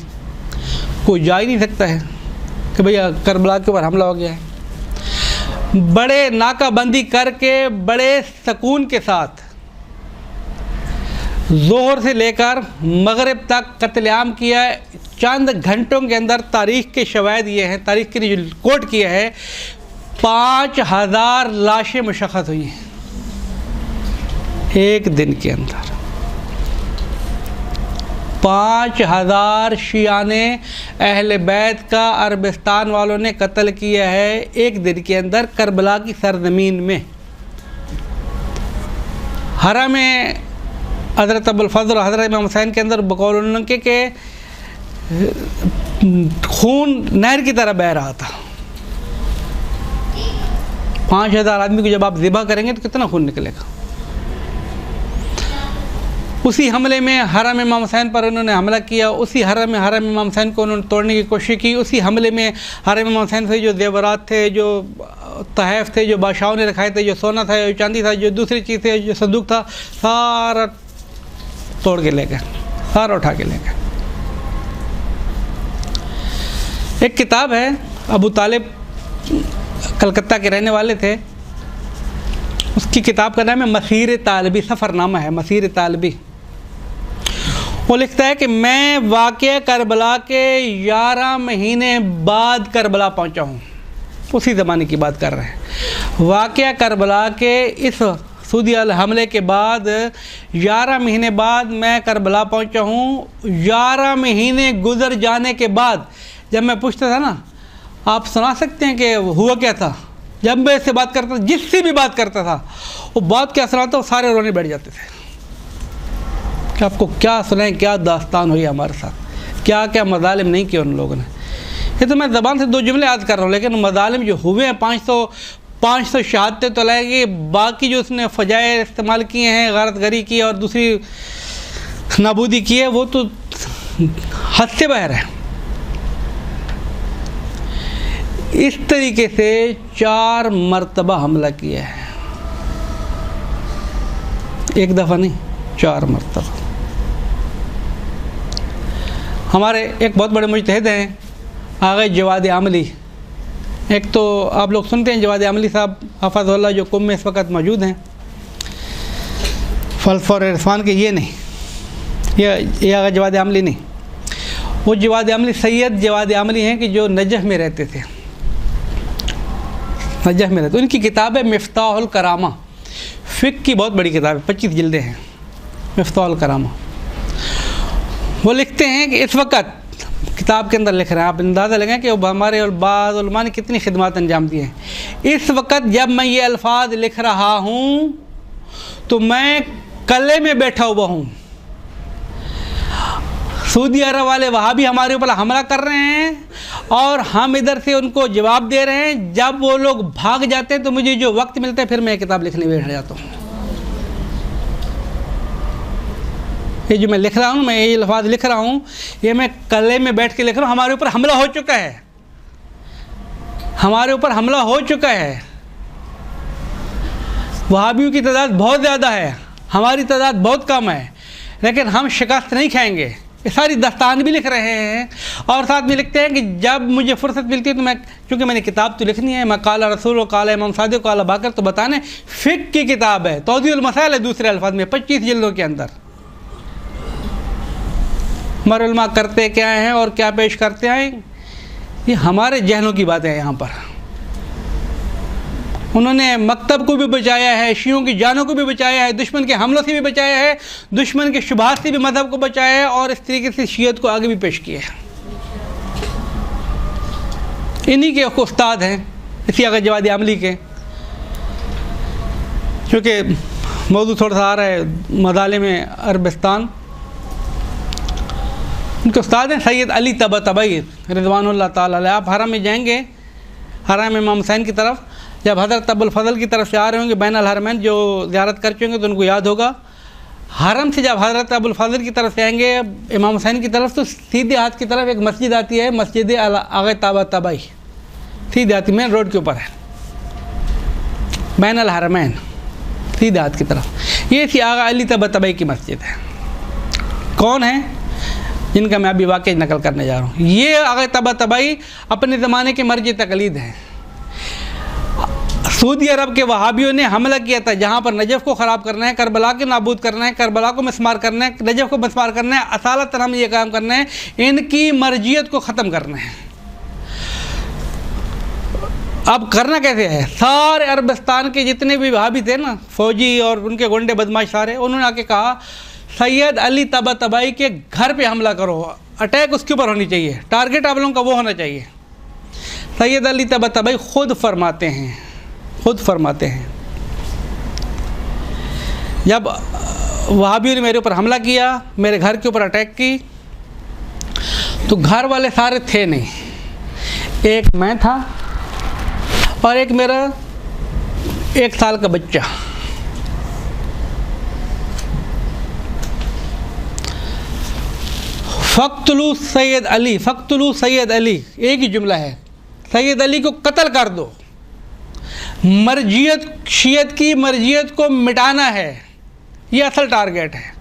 कोई जा ही नहीं सकता है कि भैया करबला के ऊपर हमला हो गया है। बड़े नाकाबंदी करके बड़े सुकून के साथ ज़ोहर से लेकर मगरिब तक कत्लेआम किया है। चंद घंटों के अंदर तारीख़ के शवाहिद ये हैं, तारीख़ के लिए जो कोट किया है, 5000 लाशें मुशख्खस हुई हैं एक दिन के अंदर। 5000 शियाने अहले बैत का अरबिस्तान वालों ने कत्ल किया है एक दिन के अंदर करबला की सरजमीन में। हरम में हज़रत अबुल फज़ल और हज़रत इमाम हुसैन के अंदर बकौल उनके के खून नहर की तरह बह रहा था। 5000 आदमी को जब आप ज़िबा करेंगे तो कितना खून निकलेगा। उसी हमले में हरम इमाम हुसैन पर उन्होंने हमला किया। उसी हरम इमाम हुसैन को उन्होंने तोड़ने की कोशिश की। उसी हमले में हरम इमाम हुसैन से जो जेवरात थे, जो तहफ़ थे, जो बादशाहों ने रखाए थे, जो सोना था, जो चांदी था, जो दूसरी चीज़ थे, जो संदूक था, सारा तोड़ के ले गए, सारा उठा के ले गए। एक किताब है, अबू तालिब कलकत्ता के रहने वाले थे, उसकी किताब का नाम है मसीर तालिबी, सफ़रनामा है मसीर तालिबी। वो लिखता है कि मैं वाक़या करबला के 11 महीने बाद करबला पहुंचा हूँ। उसी ज़माने की बात कर रहे हैं। वाक़या करबला के इस सऊदीया हमले के बाद 11 महीने बाद मैं करबला पहुंचा हूँ। 11 महीने गुजर जाने के बाद जब मैं पूछता था ना, आप सुना सकते हैं कि हुआ क्या था, जब मैं इससे बात करता था, जिससे भी बात करता था, वो बात क्या सुनाता, वो सारे रोने बैठ जाते थे कि आपको क्या सुनाएं, क्या दास्तान हुई हमारे साथ, क्या क्या मज़ालिम नहीं किए उन लोगों ने। ये तो मैं ज़बान से 2 जुमले याद कर रहा हूँ, लेकिन मज़ालिम जो हुए हैं 500 शहादतें तो लाएंगे, बाकी जो उसने फ़जाए इस्तेमाल किए हैं, गारतगरी की और दूसरी नाबूदी की है, वो तो हद से बाहर है। इस तरीके से 4 मरतबा हमला किया है, एक दफ़ा नहीं, 4 मरतबा। हमारे एक बहुत बड़े मुजतहिद हैं आगे जवाद आमली। एक तो आप लोग सुनते हैं जवाद आमली साहब हफ़ज़हुल्लाह जो कुम में इस वक्त मौजूद हैं, फ़ल्सफ़ा और इरफ़ान के, ये नहीं, ये आगे जवाद आमली नहीं, वो जवाद आमली सैयद जवाद आमली हैं कि जो नजफ़ में रहते थे, नजफ़ में रहते। उनकी किताब है मिफ्ताहुल करामा, फ़िक़्ह की बहुत बड़ी किताब है, 25 जिल्दें हैं, मिफ्ताहुल करामा। वो लिखते हैं कि इस वक्त किताब के अंदर लिख रहे हैं, आप अंदाज़ा लगाएं कि हमारे बाज़ उलमा ने कितनी खिदमत अंजाम दी हैं। इस वक्त जब मैं ये अल्फाज लिख रहा हूँ तो मैं कले में बैठा हुआ हूँ। सऊदी अरब वाले वहाँ भी हमारे ऊपर हमला कर रहे हैं और हम इधर से उनको जवाब दे रहे हैं। जब वो लोग भाग जाते हैं तो मुझे जो वक्त मिलता है फिर मैं किताब लिखने बैठ जाता हूँ। ये जो मैं लिख रहा हूँ, मैं ये अल्फाज लिख रहा हूँ, ये मैं कले में बैठ के लिख रहा हूँ। हमारे ऊपर हमला हो चुका है, हमारे ऊपर हमला हो चुका है। वहाबियों की तादाद बहुत ज़्यादा है, हमारी तादाद बहुत कम है, लेकिन हम शिकस्त नहीं खाएंगे। ये सारी दास्तान भी लिख रहे हैं और साथ में लिखते हैं कि जब मुझे फुर्सत मिलती है तो मैं, चूँकि मैंने किताब तो लिखनी है, मैं काला रसूल और काला इमाम सादिक काला बाकर तो बताने, फ़िक़्ह की किताब है, तौज़ीहुल मसाइल है दूसरे अल्फाज में, 25 जिल्दों के अंदर। हमारे उलमा करते क्या हैं और क्या पेश करते हैं, ये हमारे जहनों की बातें हैं। यहाँ पर उन्होंने मकतब को भी बचाया है, शियों की जानों को भी बचाया है, दुश्मन के हमलों से भी बचाया है, दुश्मन के शुबहात से भी मज़हब को बचाया है और इस तरीके से शियत को आगे भी पेश किया है। इन्हीं के उस्ताद हैं इसी अगर जवाद आमली के, क्योंकि मौजूद थोड़ा सा आ रहा है मज़ालिम अरबिस्तान। उनके उस्ताद हैं सैयद अली तबतबई रिज़वानुल्लाह ताला अलैह। आप हरम में जाएंगे, हरम इमाम हुसैन की तरफ, जब हज़रत अबुल फ़ज़ल की तरफ से आ रहे होंगे बैन अल हरमैन, जो ज़ियारत कर चुके होंगे तो उनको याद होगा। हरम से जब हज़रत अबुल फ़ज़ल की तरफ से आएंगे इमाम हुसैन की तरफ, तो सीधे हाथ की तरफ एक मस्जिद आती है, मस्जिद आगे तबतबई, सीधे आती, मेन रोड के ऊपर है, बैन अल हरमैन, सीधे हाथ की तरफ। ये थी आगा अली तबतबई की मस्जिद है। कौन है जिनका मैं अभी वाक़या नकल करने जा रहा हूँ? ये आगा तबतबई अपने ज़माने के मर्ज तकलीद हैं। सऊदी अरब के वहाबियों ने हमला किया था जहाँ पर नजफ़ को ख़राब करना है, करबला को नाबूद करना है, करबला को मिसमार करना है, नजफ़ को मिसमार करना है, असालतन हम ये काम करना है, इनकी मर्जियत को ख़त्म करना है। अब करना कैसे है? सारे अरबिस्तान के जितने भी वहाबी थे ना, फ़ौजी और उनके गुंडे बदमाश सारे, उन्होंने आके कहा सैयद अली तबतबई के घर पे हमला करो, अटैक उसके ऊपर होनी चाहिए, टारगेट आप लोगों का वो होना चाहिए। सैयद अली तबतबई खुद फरमाते हैं, खुद फरमाते हैं जब वहाबियों ने मेरे ऊपर हमला किया, मेरे घर के ऊपर अटैक की, तो घर वाले सारे थे नहीं, एक मैं था और एक मेरा 1 साल का बच्चा। फ़क़्तुलू सैयद अली, फ़क़्तुलू सैयद अली, एक ही जुमला है, सैयद अली को कत्ल कर दो। मर्जियत, शियत की मर्जियत को मिटाना है, ये असल टारगेट है।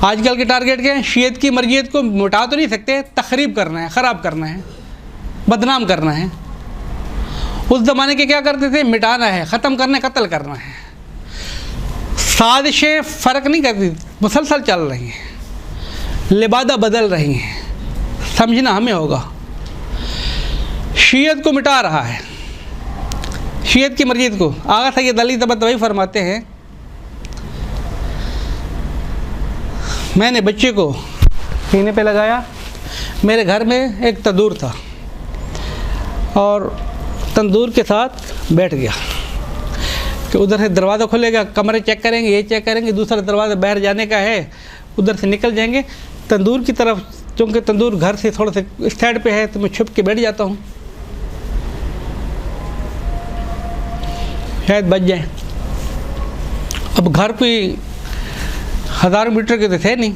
आजकल के टारगेट क्या है? शियत की मर्जियत को मिटा तो नहीं सकते, तखरीब करना है, ख़राब करना है, बदनाम करना है। उस ज़माने के क्या करते थे? मिटाना है, ख़त्म करना है, कत्ल करना है। साजिशें फ़र्क नहीं करती, मुसलसल चल रही हैं, लिबादा बदल रही हैं, समझना हमें होगा। शियत को मिटा रहा है, शियत की मर्जियत को। आगा सैयद अली तबतबई फरमाते हैं, मैंने बच्चे को सीने पे लगाया, मेरे घर में एक तंदूर था और तंदूर के साथ बैठ गया कि उधर से दरवाज़ा खुलेगा, कमरे चेक करेंगे, ये चेक करेंगे, दूसरा दरवाज़ा बाहर जाने का है, उधर से निकल जाएंगे तंदूर की तरफ। क्योंकि तंदूर घर से थोड़ा सा साइड पे है तो मैं छुप के बैठ जाता हूँ, शायद बच जाए। अब घर पे 1000 मीटर के तो थे नहीं,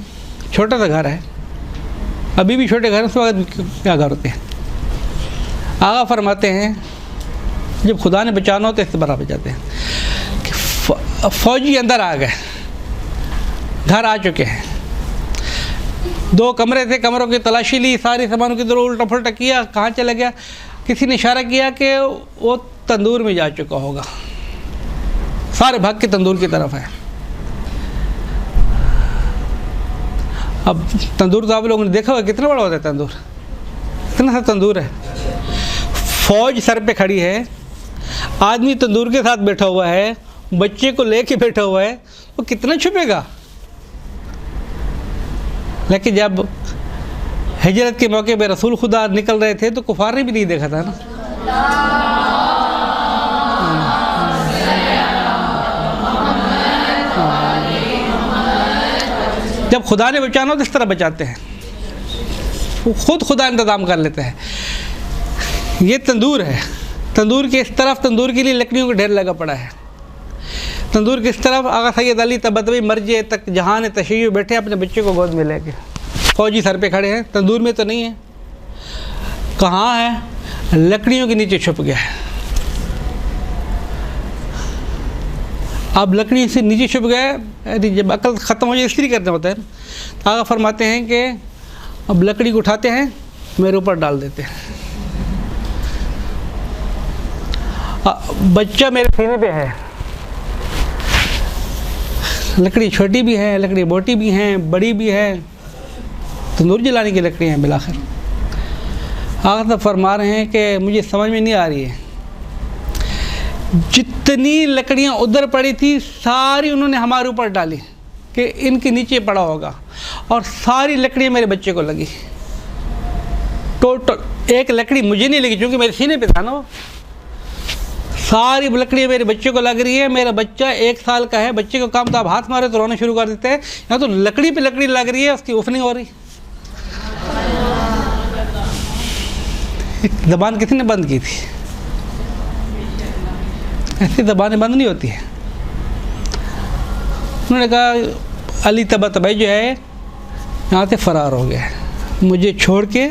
छोटा सा घर है, अभी भी छोटे घर में क्या घर होते हैं। आगा फरमाते हैं जब खुदा ने बचाना हो तो इस तरह बचाते हैं कि फ़ौजी अंदर आ गए, घर आ चुके हैं, 2 कमरे थे, कमरों की तलाशी ली, सारे सामानों की तरफ उल्टा फुल्टा किया, कहाँ चला गया? किसी ने इशारा किया कि वो तंदूर में जा चुका होगा। सारे भाग के तंदूर की तरफ है। अब तंदूर तो आप लोगों ने देखा होगा कितना बड़ा होता है तंदूर, कितना सा तंदूर है। फौज सर पे खड़ी है, आदमी तंदूर के साथ बैठा हुआ है, बच्चे को लेके बैठा हुआ है, वो कितना छुपेगा। लेकिन जब हिजरत के मौके पे रसूल खुदा निकल रहे थे तो कुफार ने भी नहीं देखा था ना। जब खुदा ने बचाना हो तो इस तरह बचाते हैं, वो खुद खुदा इंतज़ाम कर लेते हैं। ये तंदूर है, तंदूर के इस तरफ तंदूर के लिए लकड़ियों का ढेर लगा पड़ा है। तंदूर की इस तरफ आगा सैयद अली तबतवी मर्जे तक जहान तशय्युअ बैठे अपने बच्चे को गोद में लेके, फौजी सर पे खड़े हैं। तंदूर में तो नहीं है, कहाँ है? लकड़ियों के नीचे छुप गया है। अब लकड़ी से नीचे छुप गया, जब अकल ख़त्म हो जाए इस्त्री करना होता है। तो आगा फरमाते हैं कि अब लकड़ी को उठाते हैं, मेरे ऊपर डाल देते हैं। बच्चा मेरे सीने पे है, लकड़ी छोटी भी है, लकड़ी मोटी भी है, बड़ी भी है, तंदूर जलाने की लकड़ी हैं बिलाखिर। आगा तो फरमा रहे हैं कि मुझे समझ में नहीं आ रही है, जितनी लकड़ियाँ उधर पड़ी थी सारी उन्होंने हमारे ऊपर डाली कि इनके नीचे पड़ा होगा, और सारी लकड़ियाँ मेरे बच्चे को लगी। टोटल एक लकड़ी मुझे नहीं लगी क्योंकि मेरे सीने पे था ना वो, सारी लकड़ियाँ मेरे बच्चे को लग रही है। मेरा बच्चा 1 साल का है, बच्चे को काम तो आप हाथ मारे तो रोना शुरू कर देते हैं, यहाँ तो लकड़ी पे लकड़ी लग रही है, उसकी उफनिंग हो रही। ज़बान किसी ने बंद की थी? ऐसी ज़बानें बंद नहीं होती है। उन्होंने कहा अली तबतबाई जो है यहाँ से फ़रार हो गया, मुझे छोड़ के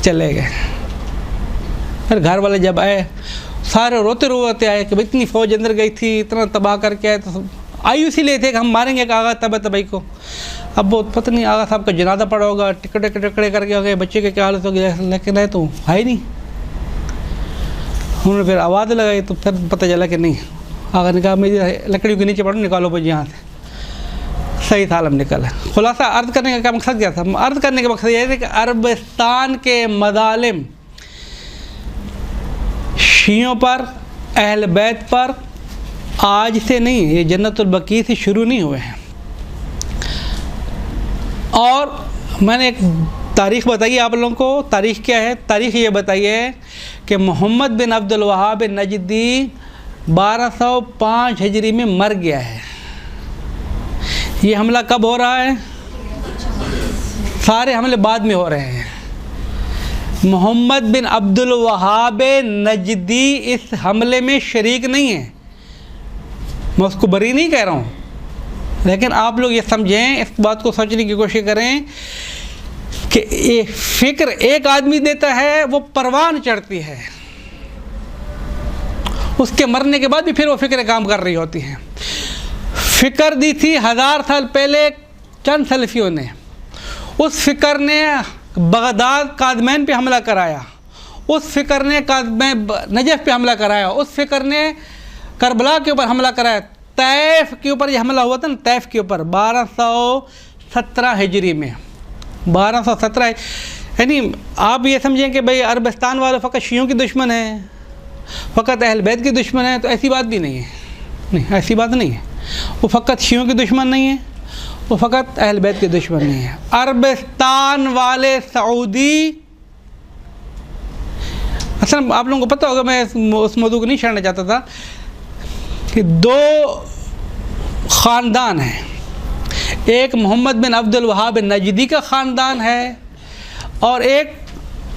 चले गए। फिर घर वाले जब आए सारे रोते रोते आए कि भाई इतनी फ़ौज अंदर गई थी, इतना तबाह करके आए, तो आई उसी लिए थे कि हम मारेंगे आगा तबतबाई को। अब वो पता नहीं आगा साहब का जनाजा पड़ा होगा, टिकड़े टकड़े करके हो गए, बच्चे के क्या हालत हो गया, लेकिन आए तो है ही नहीं। उन्होंने फिर आवाज़ लगाई तो फिर पता चला कि नहीं। आगा ने कहा मेरी लकड़ियों के नीचे पड़ो, निकालो भाई यहाँ से। सही थालम निकला। खुलासा अर्ज़ करने का मकसद क्या था? अर्ज़ करने का मकसद यह है कि अरबस्तान के मज़ालिम शियों पर, अहल बैत पर आज से नहीं, ये जन्नतुल बकी से शुरू नहीं हुए हैं। और मैंने एक तारीख़ बताई आप लोगों को। तारीख़ क्या है? तारीख़ ये बताइए कि मोहम्मद बिन अब्दुल वहाब नजदी 1205 हिजरी में मर गया है। ये हमला कब हो रहा है? सारे हमले बाद में हो रहे हैं। मोहम्मद बिन अब्दुल वहाब नजदी इस हमले में शरीक नहीं है। मैं उसको बरी नहीं कह रहा हूँ, लेकिन आप लोग ये समझें, इस बात को सोचने की कोशिश करें कि ये फ़िक्र एक आदमी देता है, वो परवान चढ़ती है, उसके मरने के बाद भी फिर वो फ़िक्र काम कर रही होती हैं। फ़िक्र दी थी 1000 साल पहले चंद सलफ़ियों ने। उस फ़िक्र ने बगदाद कादमैन पे हमला कराया, उस फ़िक्र ने नजफ़ पे हमला कराया, उस फ़िक्र ने करबला के ऊपर हमला कराया, तैफ के ऊपर ये हमला हुआ था ना, तैफ के ऊपर 1217 हिजरी में। 1217 यानी आप ये समझें कि भाई अरबस्तान वाले फ़कत शियों के दुश्मन हैं, फ़कत अहल बैत के दुश्मन हैं, तो ऐसी बात भी नहीं है। नहीं, ऐसी बात नहीं है। वो फ़कत शियों के दुश्मन नहीं है, वो फ़कत अहल बैत के दुश्मन नहीं है। अरबस्तान वाले सऊदी, असल आप लोगों को पता होगा, मैं उस मौजू को नहीं छेड़ना चाहता था, कि 2 ख़ानदान हैं। एक मोहम्मद बिन अब्दुल वहाब नजदी का ख़ानदान है और एक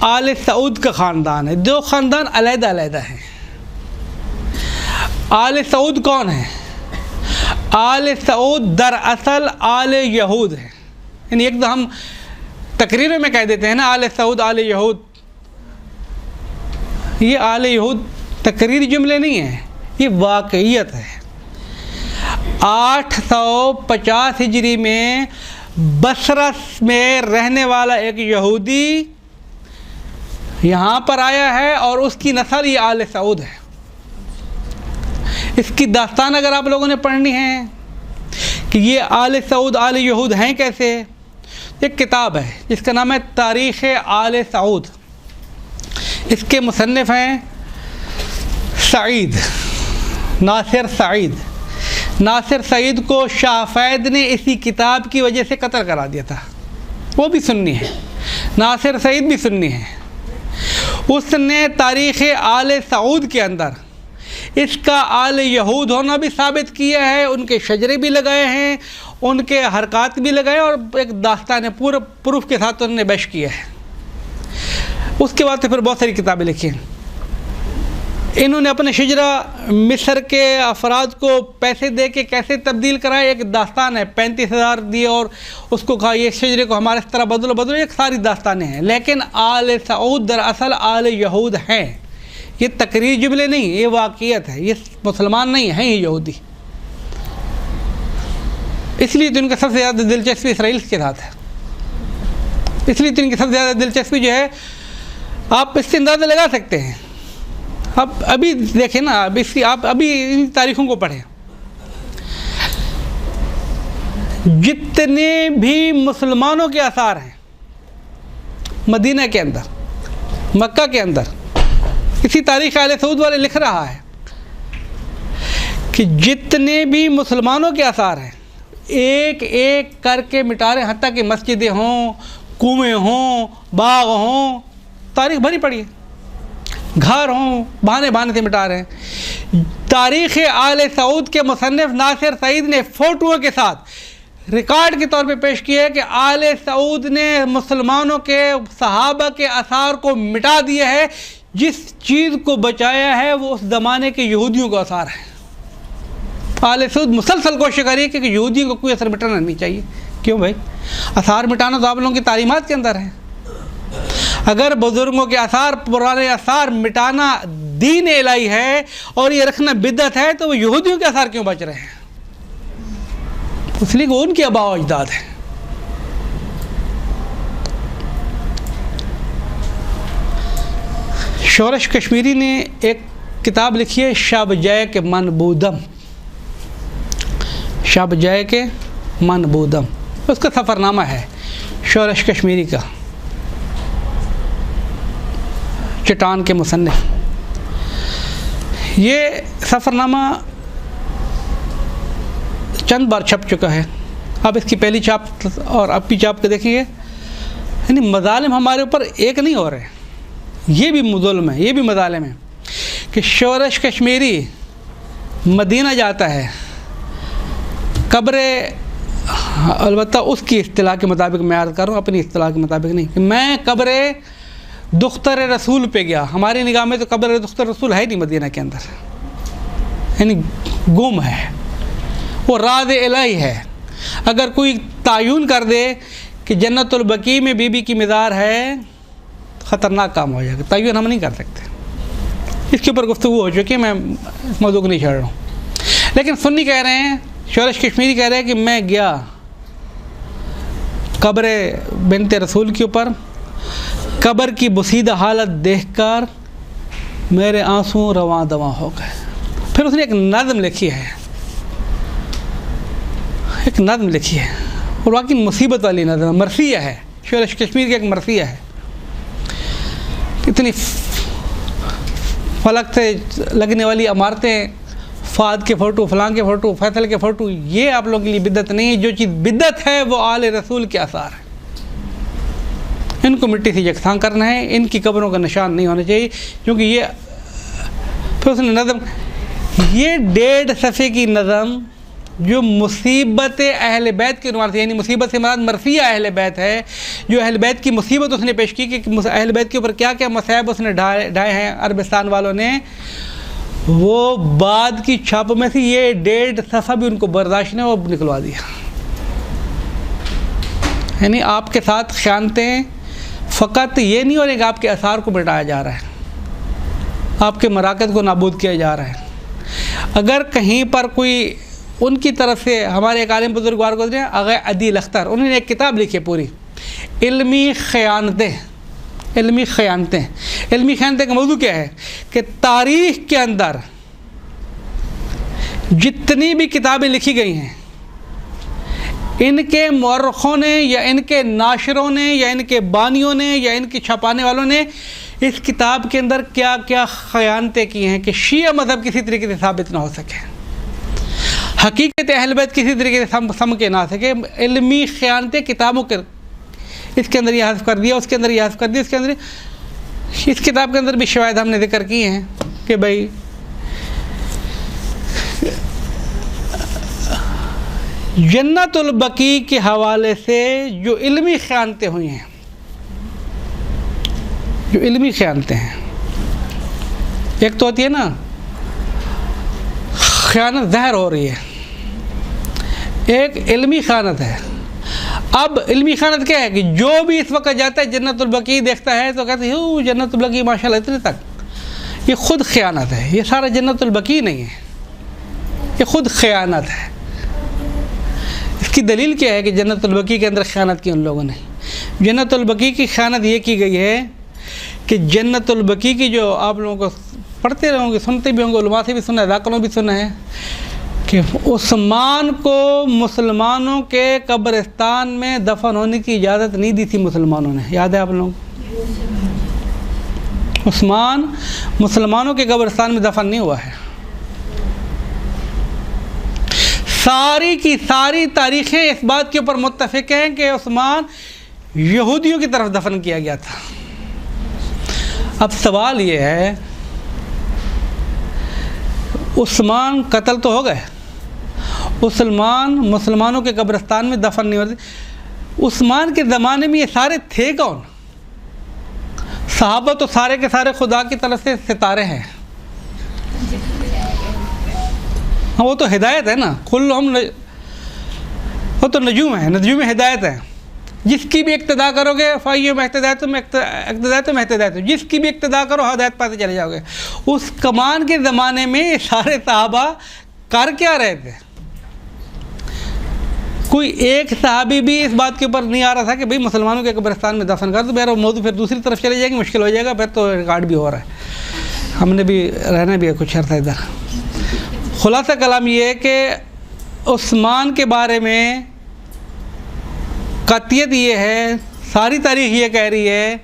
आले सऊद का ख़ानदान है। 2 ख़ानदान अलग-अलग हैं। आले सऊद कौन है? आले सऊद दरअसल आले यहूद है। यानी एक तो हम तकरीरों में कह देते हैं ना आले सऊद आले यहूद, ये आले यहूद तकरीरी जुमले नहीं है, ये वाक़इयत है। 850 हिजरी में बसरा में रहने वाला एक यहूदी यहाँ पर आया है और उसकी नस्ल ये आले सऊद है। इसकी दास्तान अगर आप लोगों ने पढ़नी है कि ये आले सऊद आले यहूद हैं कैसे, एक किताब है जिसका नाम है तारीख़ आले सऊद। इसके मुसन्निफ़ हैं सईद, नासिर सईद। नासिर सईद को शाह फैद ने इसी किताब की वजह से कत्ल करा दिया था। वो भी सुन्नी है, नासिर सईद भी सुन्नी है। उसने तारीख़ आले सऊद के अंदर इसका आले यहूद होना भी साबित किया है, उनके शजरे भी लगाए हैं, उनके हरकत भी लगाए और एक दास्तान पूरे प्रूफ के साथ उन्होंने पेश किया है। उसके बाद तो फिर बहुत सारी किताबें लिखी हैं। इन्होंने अपने शजरा मिस्र के अफराद को पैसे दे के कैसे तब्दील कराए, एक दास्तान है। 35,000 दिए और उसको कहा ये शजरे को हमारे इस तरह बदलो बदलो, एक सारी दास्तानें हैं। लेकिन आले सऊद दरअसल आले यहूद हैं। ये तकरीर जुमले नहीं, ये वाक़ियत है। ये मुसलमान नहीं हैं, ये यहूदी। इसलिए तो इनका सबसे ज़्यादा दिलचस्पी इसराइल के साथ है। इसलिए तो इनकी सबसे ज़्यादा दिलचस्पी जो है आप इससे अंदाज़ा लगा सकते हैं। अब अभी देखें ना, अब इसकी आप अभी इन तारीखों को पढ़ें। जितने भी मुसलमानों के आसार हैं मदीना के अंदर, मक्का के अंदर, इसी तारीख़ आले सऊद वाले लिख रहा है कि जितने भी मुसलमानों के आसार हैं एक एक करके मिटा रहे, हत्ता कि मस्जिदें हों, कुएँ हों, बाग हों, तारीख़ भरी पड़ी है, घर हों, बहाने बहाने से मिटा रहे हैं। तारीख़ आले सऊद के मुसन्निफ़ नासिर सईद ने फ़ोटोओं के साथ रिकॉर्ड के तौर पे पेश किया है कि आले सऊद ने मुसलमानों के सहाबा के आसार को मिटा दिया है। जिस चीज़ को बचाया है वो उस ज़माने के यहूदियों का आसार है। आले सऊद मुसलसल कोशिश करिए कि यहूदियों को कोई असर मिटाना नहीं चाहिए। क्यों भाई? आसार मिटाना तो आप लोगों की तालीमात के अंदर है। अगर बुज़ुर्गों के आसार, पुराने आसार मिटाना दीन इलाही है और ये रखना बिदअत है, तो वो यहूदियों के आसार क्यों बच रहे हैं? इसलिए वो उनके आबा व अजदाद हैं। शोरश कश्मीरी ने एक किताब लिखी है शब-जय के मनबूदम, शब-जय के मनबूदम, उसका सफ़रनामा है शोरश कश्मीरी का, चट्टान के मुसन्निफ़। ये सफ़रनामा चंद बार छप चुका है। अब इसकी पहली छाप और अब की छाप को देखिए, यानी मज़ालिम हमारे ऊपर एक नहीं हो रहे। ये भी जुल्म है, ये भी मज़ालिम है कि शोरश कश्मीरी मदीना जाता है, कब्रे, अलबत्ता उसकी इस्तिलाह के मुताबिक मैं याद कर रहा हूँ, अपनी इस्तिलाह के मुताबिक नहीं, कि मैं कब्रे दुख्तर रसूल पे गया। हमारी निगाह में तो कब्र दुख्तर रसूल है नहीं मदीना के अंदर, यानी गुम है, वो राज इलाही है। अगर कोई तायुन कर दे कि जन्नतुल बकी में बीबी की मज़ार है, ख़तरनाक काम हो जाएगा। तायुन हम नहीं कर सकते, इसके ऊपर गुफ्तगू हो चुकी है, मैं इस मौजू को नहीं छेड़ रहा हूँ। लेकिन सुन्नी कह रहे हैं, शोरश कश्मीरी कह रहे हैं कि मैं गया कब्र बिनते रसूल के ऊपर, कब्र की बुसीदा हालत देखकर मेरे आंसू रवां दवां हो गए। फिर उसने एक नज़्म लिखी है, एक नज़्म लिखी है, और वाकई मुसीबत वाली नज़्म, मरसिया है, शोरश कश्मीर की एक मरसिया है। इतनी फलक से लगने वाली इमारतें, फ़ाद के फ़ोटो, फ़लाँ के फ़ोटो, फैसल के फ़ोटो, ये आप लोगों के लिए बिद्दत नहीं है। जो चीज़ बिद्दत है वो आले रसूल के आसार है। इनको मिट्टी से यकसां करना है, इनकी कब्रों का निशान नहीं होना चाहिए, क्योंकि ये फिर उसने नज़म, ये 1.5 सफ़े की नज़म जो मुसीबत अहल बैत के नुमार से, यानी मुसीबत से मराद मरसिया अहल बैत है, जो अहल बैत की मुसीबत उसने पेश की कि अहल बैत के ऊपर क्या क्या मसाइब उसने ढाए हैं अरबिस्तान वालों ने, वो बाद की छाप में से ये 1.5 सफ़ा भी उनको बर्दाश्त ने वो निकलवा दिया। यानी आपके साथ ख़यानतें फ़कत ये नहीं हो रही कि आपके आसार को मिटाया जा रहा है, आपके मराकज़ को नाबूद किया जा रहा है। अगर कहीं पर कोई उनकी तरफ से हमारे एक आलिम बुजुर्गवार गुजरे आगा अदील अख्तर, उन्होंने एक किताब लिखी पूरी, इल्मी ख़यानतें। इल्मी ख़यानतें, इल्मी ख़यानतें का मौजू क्या है कि तारीख़ के अंदर जितनी भी किताबें लिखी गई हैं, इनके मौरख़ों ने या इनके नाशरों ने या इनके बानियों ने या इनके छपाने वालों ने इस किताब के अंदर क्या क्या ख़यानतें की हैं कि शिया मज़हब किसी तरीके से साबित ना हो सके, हकीकत अहल बैत किसी तरीके से सम के ना सके। इल्मी ख़यानतें किताबों के इसके अंदर ये हज़फ कर दिया, उसके अंदर ये हज़फ कर दिया, इसके अंदर, इस किताब के अंदर भी शवाहिद हमने ज़िक्र किए हैं कि भाई जन्नतुल बकी के हवाले से जो इल्मी ख़यानतें हुई हैं, जो इल्मी ख़यानतें हैं, एक तो होती है ना ख़यानत ज़हर हो रही है, एक इल्मी ख़यानत है। अब इल्मी ख़यानत क्या है कि जो भी इस वक्त जाता है जन्नतुल बकी देखता है तो कहते हैं जन्नतुल बकी माशाल्लाह इतने तक, ये ख़ुद ख़यानत है, ये सारा जन्नतुल बकी नहीं है, ये ख़ुद ख़यानत है। इसकी दलील क्या है कि जन्नतुल बकी के अंदर ख़यानत की उन लोगों ने? जन्नतुल बकी की ख़यानत ये की गई है कि जन्नतुल बकी की, जो आप लोगों को पढ़ते रहोगे, सुनते भी होंगे, उलमा से भी सुना है, ज़ाकिरों भी सुना है कि उस्मान को मुसलमानों के कब्रिस्तान में दफन होने की इजाज़त नहीं दी थी मुसलमानों ने, याद है आप लोगों को? उस्मान मुसलमानों के कब्रिस्तान में दफन नहीं हुआ है। सारी की सारी तारीखें इस बात के ऊपर मुत्तफ़िक़ हैं कि उस्मान यहूदियों की तरफ दफन किया गया था। अब सवाल ये है, उस्मान कत्ल तो हो गए, मुसलमानों के कब्रिस्तान में दफन नहीं होते। उस्मान के ज़माने में ये सारे थे कौन? सहाबा तो सारे के सारे खुदा की तरफ से सितारे हैं। हाँ, वो तो हिदायत है ना, वो तो नजूम है, नजूम हिदायत है। जिसकी भी इक्तदा करोगे फ़ाइयो में इक्तदात में इक्तदात, जिसकी भी इक्तदा करो हिदायत पाते चले जाओगे। उस कमान के ज़माने में सारे सहाबा कर क्या रहे थे? कोई एक सहाबी भी इस बात के ऊपर नहीं आ रहा था कि भाई मुसलमानों के कब्रिस्तान में दफन कर दो, मेरा मौजू फिर दूसरी तरफ चले जाएंगे, मुश्किल हो जाएगा, फिर तो रिकॉर्ड भी हो रहा है, हमने भी रहना भी है कुछ अर्सा इधर। खुलासा कलाम ये है कि उस्मान के बारे में कतियत ये है, सारी तारीख़ ये कह रही है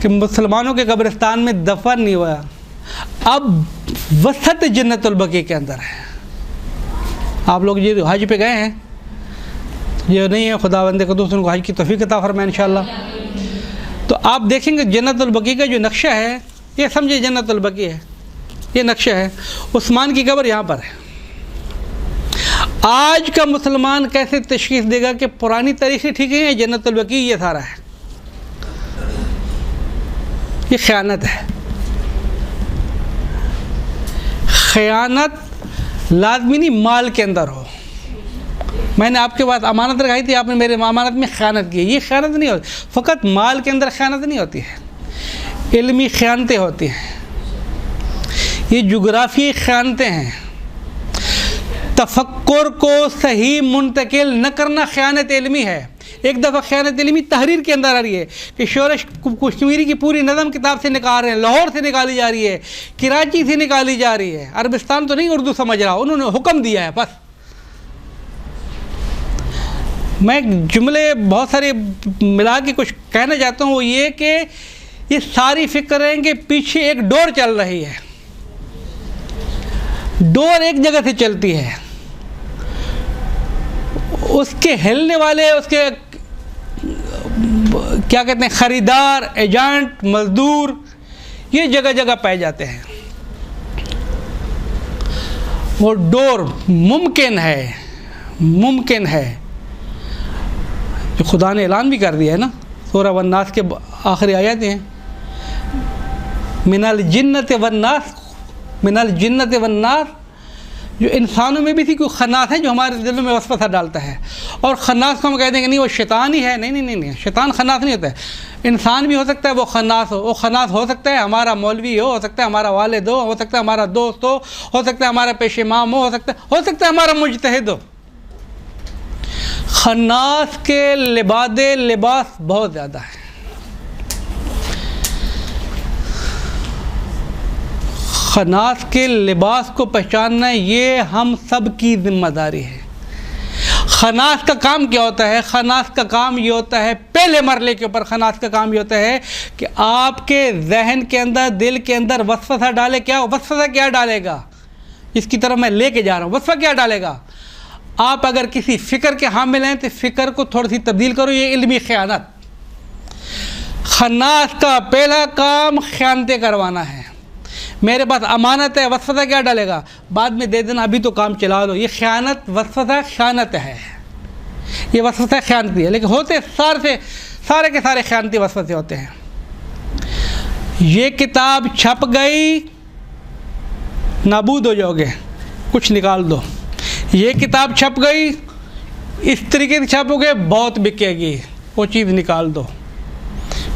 कि मुसलमानों के कब्रिस्तान में दफन नहीं हुआ। अब वसत जन्नतुल बकी के अंदर है। आप लोग ये हज पे गए हैं, ये नहीं है, खुदावंद क़ुद्दूस उनको हज की तौफ़ीक़ अता फ़रमाए इंशाअल्लाह। तो आप देखेंगे जन्नतुल बकी का जो नक्शा है, ये समझिए जन्नतुल बकी है, ये नक्शा है, उस्मान की कब्र यहाँ पर है। आज का मुसलमान कैसे तशख़ीस देगा कि पुरानी तारीख़ें ठीक है, जन्नतुल बकी ये सारा है? ये ख़यानत है। ख़यानत लाज़मी नहीं माल के अंदर हो। मैंने आपके पास अमानत रखाई थी, आपने मेरे अमानत में ख़यानत की, ये ख़यानत नहीं होती। फ़कत माल के अंदर ख़यानत नहीं होती है, इल्मी ख़यानतें होती हैं, ये जुग़राफ़ी ख़यानतें हैं। तफ़क्कुर को सही मुंतकिल न करना ख़यानत इल्मी है। एक दफ़ा ख़यानत इल्मी तहरीर के अंदर आ रही है कि शोरश कश्मीरी की पूरी नज़म किताब से निकाल रहे हैं, लाहौर से निकाली जा रही है, कराची से निकाली जा रही है, अरबिस्तान तो नहीं उर्दू समझ रहा, उन्होंने हुक्म दिया है बस। मैं जुमले बहुत सारे मिला के कुछ कहना चाहता हूँ, वो ये कि ये सारी फ़िक्र है कि पीछे एक डोर चल रही है, डोर एक जगह से चलती है, उसके हिलने वाले, उसके क्या कहते हैं, ख़रीदार, एजेंट, मज़दूर, ये जगह जगह पाए जाते हैं। वो डोर मुमकिन है जो खुदा ने ऐलान भी कर दिया है ना, सूरह वन्नास के आखिरी आयत हैं, मिनल जिन्नत वन्नास जो इंसानों में भी थी कोई खन्नास है जो हमारे दिलों में वसवसा डालता है, और खन्नास को हम कह देंगे नहीं वो शैतान ही है। नहीं नहीं नहीं नहीं, शैतान खन्नास नहीं होता है। इंसान भी हो सकता है वो खन्नास हो हो सकता है हमारा मौलवी हो सकता है हमारा वालिद हो सकता है हमारा दोस्त हो सकता है हमारा पेश इमाम हो सकता है हमारा मुजतहिद हो। खन्नास के लिबास बहुत ज़्यादा है। खन्नास के लिबास को पहचानना ये हम सब की जिम्मेदारी है। खन्नास का काम क्या होता है? खन्नास का काम ये होता है, पहले मरले के ऊपर खन्नास का काम ये होता है कि आपके जहन के अंदर, दिल के अंदर वसवसा डाले। क्या वसवसा क्या डालेगा? इसकी तरफ मैं लेके जा रहा हूँ। वसवसा क्या डालेगा? आप अगर किसी फ़िक्र के हामिल हैं तो फ़िक्र को थोड़ी सी तब्दील करो। ये इल्मी ख़यानत। खन्नास का पहला काम ख़यानतें करवाना है। मेरे पास अमानत है, वसवसा क्या डालेगा? बाद में दे देना, अभी तो काम चला लो। ये ख़यानत, वसवसा ख़यानत है। ये वसवसा ख़यानती है, लेकिन होते सारे के सारे ख़यानती वसवसे होते हैं। ये किताब छप गई, नाबूद हो जाओगे, कुछ निकाल दो। ये किताब छप गई, इस तरीके से छपोगे, बहुत बिकेगी, वो चीज़ निकाल दो।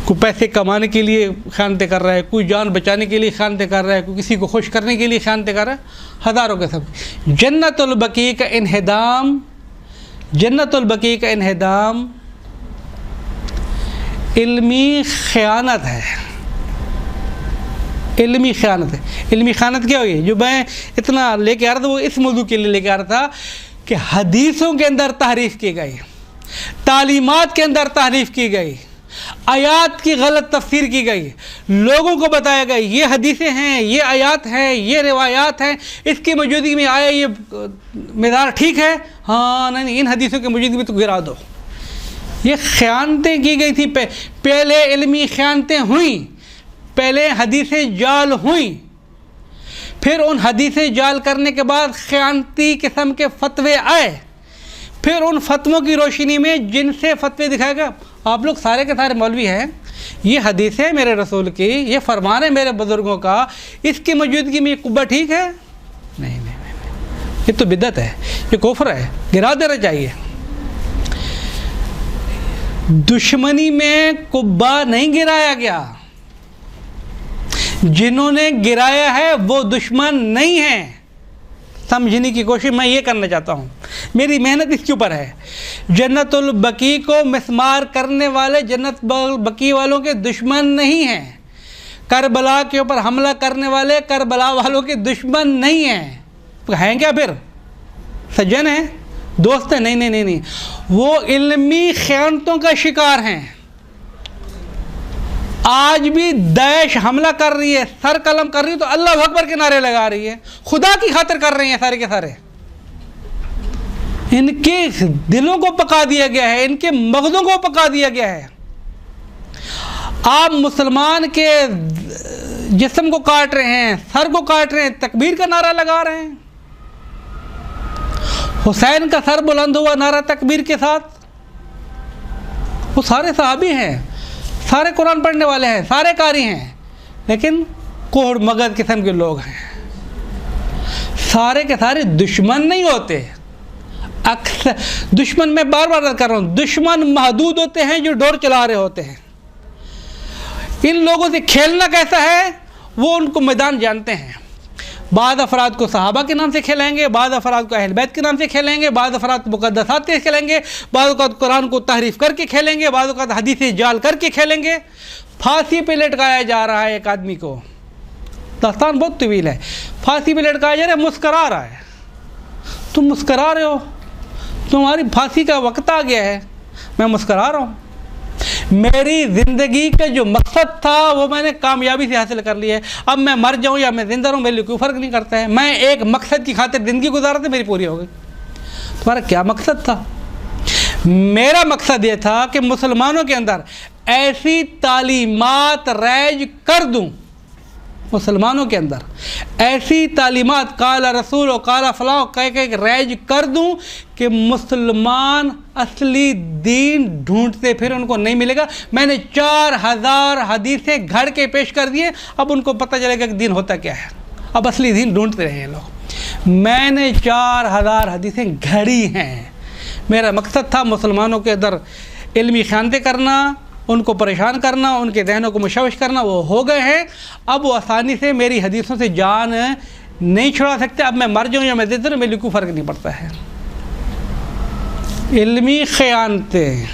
कोई पैसे कमाने के लिए ख़यानतें कर रहा है, कोई जान बचाने के लिए ख़यानतें कर रहा है, कोई किसी को खुश करने के लिए ख़यानतें कर रहा है, हज़ारों के सब। जन्नतुल बकी का इन्हिदाम इल्मी ख़यानत है। इल्मी ख़यानत है। इल्मी ख़यानत क्या होगी? जो मैं इतना लेके आ रहा था वो इस मौजू के लिए लेके आ रहा था कि हदीसों के अंदर तहरीफ़ की गई, तालीमात के अंदर तहरीफ़ की गई, आयात की गलत तफसीर की गई, लोगों को बताया गया ये हदीसें हैं, ये आयात हैं, ये रिवायात हैं, इसकी मौजूदगी में आया ये मिज़ार ठीक है, हाँ नहीं इन हदीसों की मौजूदगी में तो गिरा दो। ये ख़यानतें की गई थी। पहले इल्मी ख़यानतें हुई, पहले हदीसें जाल हुई, फिर उन हदीसें जाल करने के बाद ख़यानती किस्म के फतवे आए, फिर उन फतवों की रोशनी में जिनसे फतवे दिखाएगा। आप लोग सारे के सारे मौलवी हैं, ये हदीस है मेरे रसूल की, ये फरमान है मेरे बुज़ुर्गों का, इसकी मौजूदगी में ये कुब्बा ठीक है? नहीं, ये तो बिदअत है, ये कुफ्र है, गिरा देना चाहिए। दुश्मनी में कुब्बा नहीं गिराया गया, जिन्होंने गिराया है वो दुश्मन नहीं है। समझने की कोशिश मैं ये करना चाहता हूँ, मेरी मेहनत इसके ऊपर है। जन्नतुल बकी को मिस्मार करने वाले जन्नत बकी वालों के दुश्मन नहीं हैं। करबला के ऊपर हमला करने वाले करबला वालों के दुश्मन नहीं हैं। हैं क्या फिर? सज्जन हैं, दोस्त हैं? नहीं नहीं नहीं नहीं, वो इल्मी ख़यानतों का शिकार हैं। आज भी दैश हमला कर रही है, सर कलम कर रही है तो अल्लाह अकबर के नारे लगा रही है, खुदा की खातिर कर रही हैं सारे के सारे। इनके दिलों को पका दिया गया है, इनके मगज़ों को पका दिया गया है। आप मुसलमान के जिस्म को काट रहे हैं, सर को काट रहे हैं, तकबीर का नारा लगा रहे हैं। हुसैन का सर बुलंद हुआ नारा तकबीर के साथ। वो सारे सहाबी हैं, सारे कुरान पढ़ने वाले हैं, सारे कारी हैं, लेकिन कोहड़ मगज किस्म के लोग हैं। सारे के सारे दुश्मन नहीं होते। अक्सर दुश्मन, मैं बार बार कर रहा हूँ, दुश्मन महदूद होते हैं जो डोर चला रहे होते हैं। इन लोगों से खेलना कैसा है वो उनको मैदान जानते हैं। बाद अफराद को सहाबा के नाम से खेलेंगे, बाद अफराद को अहल बैत के नाम से खेलेंगे, बाद अफराद मुक़द्दसात से खेलेंगे, बाद अवक़ात कुरान को तहरीफ़ करके खेलेंगे, बाद अवक़ात हदीसें जाल करके खेलेंगे। फांसी पे लटकाया जा रहा है एक आदमी को, दास्तान बहुत तवील है। फांसी पे लटकाया जा रहा है, मुस्करा रहा है। तुम मुस्करा रहे हो, तुम्हारी फांसी का वक्त आ गया है, मैं मुस्करा रहा हूँ। मेरी ज़िंदगी का जो मकसद था वो मैंने कामयाबी से हासिल कर लिया है। अब मैं मर जाऊँ या मैं ज़िंदा रहूँ मेरे लिए कोई फ़र्क नहीं करता है। मैं एक मकसद की खातिर ज़िंदगी गुजारा थी, मेरी पूरी हो गई। तुम्हारा क्या मकसद था? मेरा मकसद ये था कि मुसलमानों के अंदर ऐसी तालीमात रैज कर दूँ, मुसलमानों के अंदर ऐसी तालीमात काला रसूल और काला फलाह कह के रैज कर दूं कि मुसलमान असली दीन ढूंढते फिर उनको नहीं मिलेगा। मैंने 4000 हदीसें घड़ के पेश कर दिए, अब उनको पता चलेगा कि दीन होता क्या है। अब असली दीन ढूंढते रहे लोग। मैंने 4000 हदीसें घड़ी हैं। मेरा मकसद था मुसलमानों के अंदर इल्मी ख़यानतें करना, उनको परेशान करना, उनके जहनों को मुशविश करना। वो हो गए हैं। अब वो आसानी से मेरी हदीसों से जान नहीं छुड़ा सकते। अब मैं मर जाऊँ या मैं दे दूँ, मेरे को फ़र्क नहीं पड़ता है। इल्मी ख़यानतें,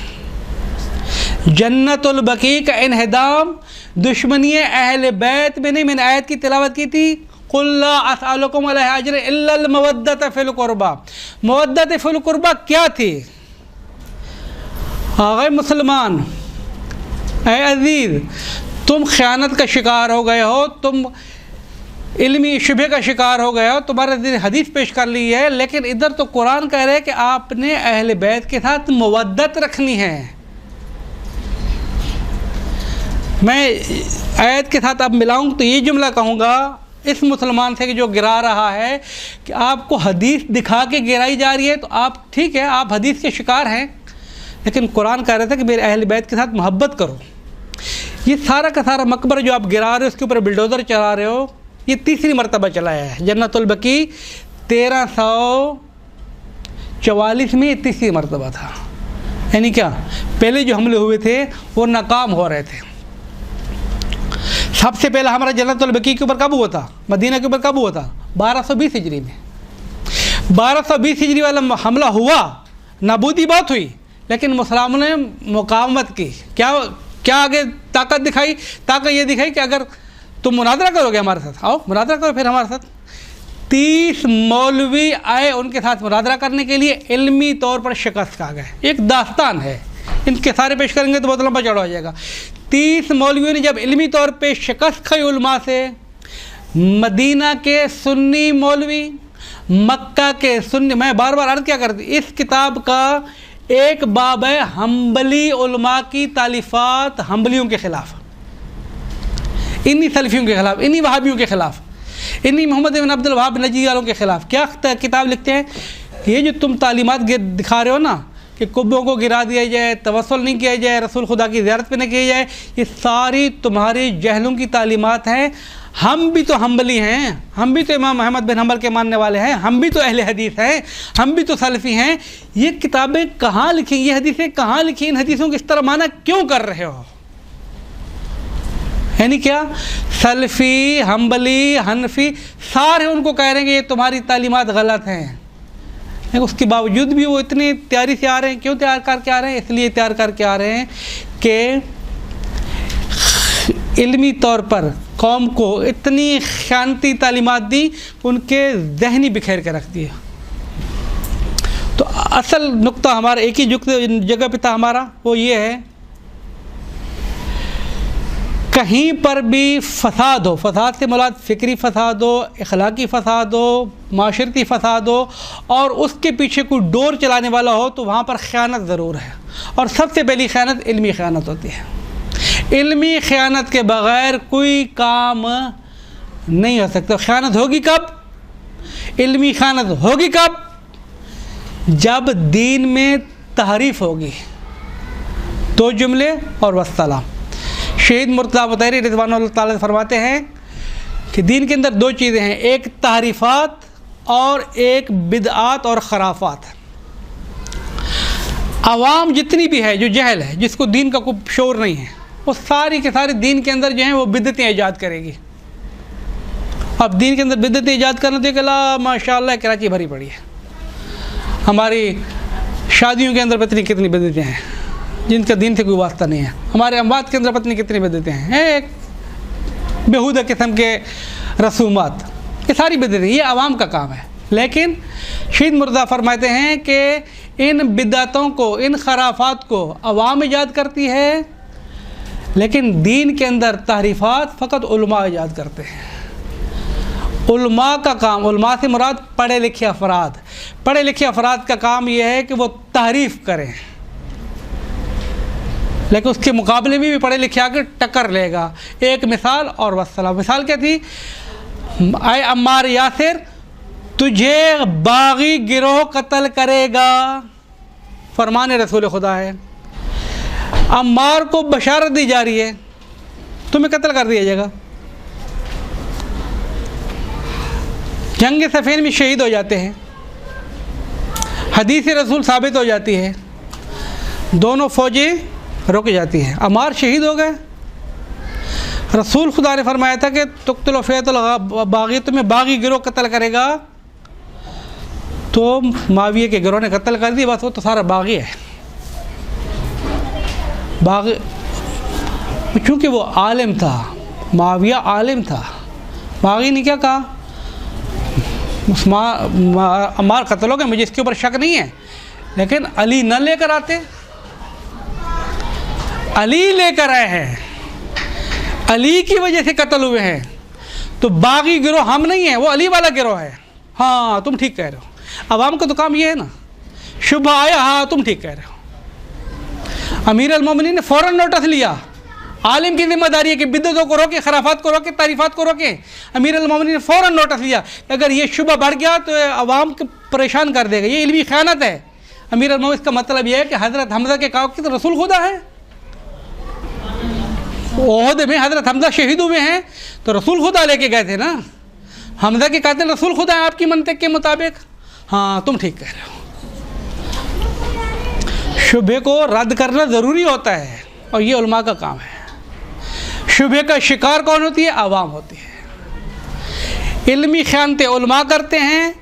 जन्नतुल बकी का इन्हिदाम, दुश्मनी अहल बैत में नहीं। मैंने आयत की तिलावत की थी, कुल ला असअलुकुम अलैहि अज्रन इल्लल मवद्दत फिल कुर्बा। मवद्दत फिल कुर्बा क्या थी? आगे मुसलमान, ऐ अजीज़, तुम ख़यानत का शिकार हो गए हो, तुम इल्मी शुबे का शिकार हो गए हो, तुम्हारे दिन हदीस पेश कर ली है, लेकिन इधर तो कुरान कह रहे हैं कि आपने अहल बैत के साथ मवद्दत रखनी है। मैं आयत के साथ अब मिलाऊँ तो ये जुमला कहूँगा इस मुसलमान से कि जो गिरा रहा है कि आपको हदीस दिखा के गिराई जा रही है, तो आप ठीक है, आप हदीस के शिकार हैं, लेकिन कुरान कह रहा था कि मेरे अहल बैत के साथ मोहब्बत करो। ये सारा का सारा मकबर जो आप गिरा रहे हो, उसके ऊपर बिल्डोज़र चला रहे हो, ये तीसरी मरतबा चलाया है। जन्नतुल बकी 1344 में ये तीसरी मरतबा था। यानी क्या, पहले जो हमले हुए थे वो नाकाम हो रहे थे। सबसे पहला हमारा जन्नतुल बकी के ऊपर कब हुआ था? मदीना के ऊपर कब हुआ था? 1220 हिजरी में। 1220 हिजरी वाला हमला हुआ, नाबूदी बात हुई, लेकिन मुसलमानों ने मुकावमत की। क्या आगे ताकत दिखाई? ताकत ये दिखाई कि अगर तुम मुनाजरा करोगे हमारे साथ, आओ मुनाजरा करो फिर हमारे साथ। 30 मौलवी आए उनके साथ मुनाजरा करने के लिए, इल्मी तौर पर शिकस्त खा गए। एक दास्तान है, इनके सारे पेश करेंगे तो बहुत लंबा चौड़ा हो जाएगा। 30 मौलवियों ने जब इल्मी तौर पे शिकस्त खाई उलमा से, मदीना के सुन्नी मौलवी, मक्का के सुन्नी, मैं बार बार अर्ज़ क्या करती, इस किताब का एक बाब है हम्बली उलमा की तालीफ़ात, हम्बलियों के ख़िलाफ़, इन्हीं सलफ़ियों के ख़िलाफ़, इन्हीं वहाबियों के ख़िलाफ़, इन्हीं मोहम्मद बिन अब्दुल वहाब नजी वालों के ख़िलाफ़। क्या किताब लिखते हैं? ये जो तुम तालीमात दिखा रहे हो ना कि कुब्बों को गिरा दिया जाए, तवस्सुल नहीं किया जाए, रसूल खुदा की ज़ियारत पे नहीं किया जाए, ये सारी तुम्हारी जहलों की तालीमात हैं। हम भी तो हम्बली हैं, हम भी तो इमाम अहमद बिन हम्बल के मानने वाले हैं, हम भी तो अहले हदीस हैं, हम भी तो सलफ़ी हैं। ये किताबें कहाँ लिखी, ये हदीसें कहाँ लिखी? इन हदीसों की इस तरह माना क्यों कर रहे हो? यानी क्या, सलफ़ी, हम्बली, हनफी सारे उनको कह रहे हैं कि ये तुम्हारी तालीमात गलत हैं, लेकिन उसके बावजूद भी वो इतनी तैयारी से आ रहे हैं। क्यों तैयार करके आ रहे हैं? इसलिए तैयार करके आ रहे हैं कि इल्मी तौर पर कौम को इतनी ख़यानती तालीमात दी, उनके ज़हनी बिखेर के रख दिया। तो असल नुक्ता हमारा एक ही जगह पे था हमारा, वो ये है, कहीं पर भी फ़साद हो, फ़साद से मुराद फ़िक्री फ़साद हो, अखलाकी फ़साद हो, माशरती फ़साद हो, और उसके पीछे कोई डोर चलाने वाला हो, तो वहाँ पर ख़यानत ज़रूर है। और सबसे पहली ख़यानत इल्मी ख़यानत होती है। इल्मी ख़यानत के बग़ैर कोई काम नहीं हो सकता। ख़यानत होगी कब? इल्मी ख़यानत होगी कब? जब दीन में तहरीफ़ होगी। दो जुमले और वस्सलाम। शहीद मुर्तज़ा बुतैरी रिज़वानुल्लाह ताला फरमाते हैं कि दीन के अंदर दो चीज़ें हैं, एक तहरीफ़ात और एक बिदआत और खराफात। आवाम जितनी भी है, जो जहल है, जिसको दीन का कोई शोर नहीं है, वो सारी के सारी दीन के अंदर जो हैं वो बिदअतें ईजाद करेगी। अब दीन के अंदर बिदअतें ईजाद करना तो अला माशाअल्लाह कराची भरी पड़ी है। हमारी शादियों के अंदर पत्नी कितनी बिदअतें हैं जिनका दीन से कोई वास्ता नहीं है। हमारे अमवात के अंदर पत्नी कितनी बिदअतें हैं, एक बेहुदा किस्म के रसूमात, ये सारी बिदअतें, ये आवाम का काम है। लेकिन शहीद मुर्तज़ा फरमाते हैं कि इन बिदअतों को, इन खराफात को अवाम ईजाद करती है, लेकिन दीन के अंदर तहरीफ़ात फ़कत उलमा ईजाद करते हैं। उलमा का काम, उलमा से मुराद पढ़े लिखे अफराद। पढ़े लिखे अफराद का काम यह है कि वो तहरीफ़ करें, लेकिन उसके मुकाबले में भी पढ़े लिखे आके टक्कर लेगा। एक मिसाल और वस्सलाम। मिसाल क्या थी? आए अम्मार यासिर, तुझे बागी गिरोह कत्ल करेगा, फरमान रसूल खुदा है। अम्मार को बशारत दी जा रही है, तुम्हें कत्ल कर दिया जाएगा। जंग सफ़ीन में शहीद हो जाते हैं, हदीस रसूल साबित हो जाती है, दोनों फ़ौजें रुक जाती हैं। अमार शहीद हो गए। रसूल खुदा ने फरमाया था कि तुक़्तलु फ़ियतुल बाग़ी, तुम्हें बागी गिरोह कत्ल करेगा, तो माविया के गिरोह ने कत्ल कर दिया, बस वो तो सारा बागी है। बागी, चूँकि वो आलिम था, माविया आलिम था, बागी ने क्या कहा, अमार कत्ल हो गए, मुझे इसके ऊपर शक नहीं है, लेकिन अली न लेकर आते, अली लेकर आए हैं, अली की वजह से कत्ल हुए हैं, तो बागी गिरोह हम नहीं है, वो अली वाला गिरोह है। हाँ तुम ठीक कह रहे हो। अवाम का तो काम ये है ना, शुभ आया, हाँ तुम ठीक कह रहे हो। अमीर अल-मोमिनीन ने फ़ौरन नोटिस लिया, आलिम की जिम्मेदारी है कि बिदअतों को रोके, खराफात को रोके, तारीफ़ात को रोके। अमीर अल-मोमिनीन ने फ़ौरन नोटिस लिया कि अगर ये शुबा बढ़ गया तो अवाम को परेशान कर देगा, ये इल्मी ख़यानत है। अमीर अल-मोमिनीन का मतलब यह है कि हज़रत हमज़ा के कातिल तो रसूल खुदा है, ओहद में हज़रत हमज़ा शहीद हुए हैं तो रसूल खुदा लेके गए थे ना, हमज़ा के कातिल रसूल खुदा है आपकी मंतिक के मुताबिक। हाँ तुम ठीक कह रहे हो। शुबे को रद्द करना ज़रूरी होता है और ये उलमा का काम है। शुबे का शिकार कौन होती है? आवाम होती है। इल्मी ख़यानतें उलमा करते हैं,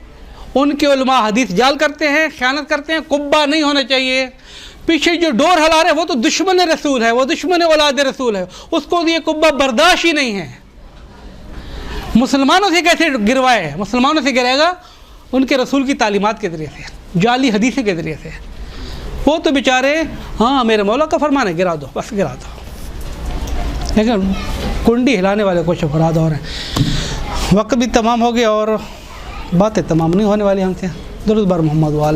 उनके उलमा हदीस जाल करते हैं, ख़यानत करते हैं। कुब्बा नहीं होना चाहिए। पीछे जो डोर हिला रहे वो तो दुश्मन रसूल है, वो दुश्मन औलाद रसूल है, उसको ये कुब्बा बर्दाश्त ही नहीं है। मुसलमानों से कैसे गिरवाए? मुसलमानों से गिराएगा उनके रसूल की तालीमात के ज़रिए से, जाली हदीस के ज़रिए से। वो तो बेचारे हाँ मेरे मौला का फरमान है, गिरा दो, बस गिरा दो, लेकिन कुंडी हिलाने वाले कुछ अफराद और हैं। वक्त भी तमाम हो गया और बातें तमाम नहीं होने वाली हमसे। दुरूद बर मोहम्मद वाल।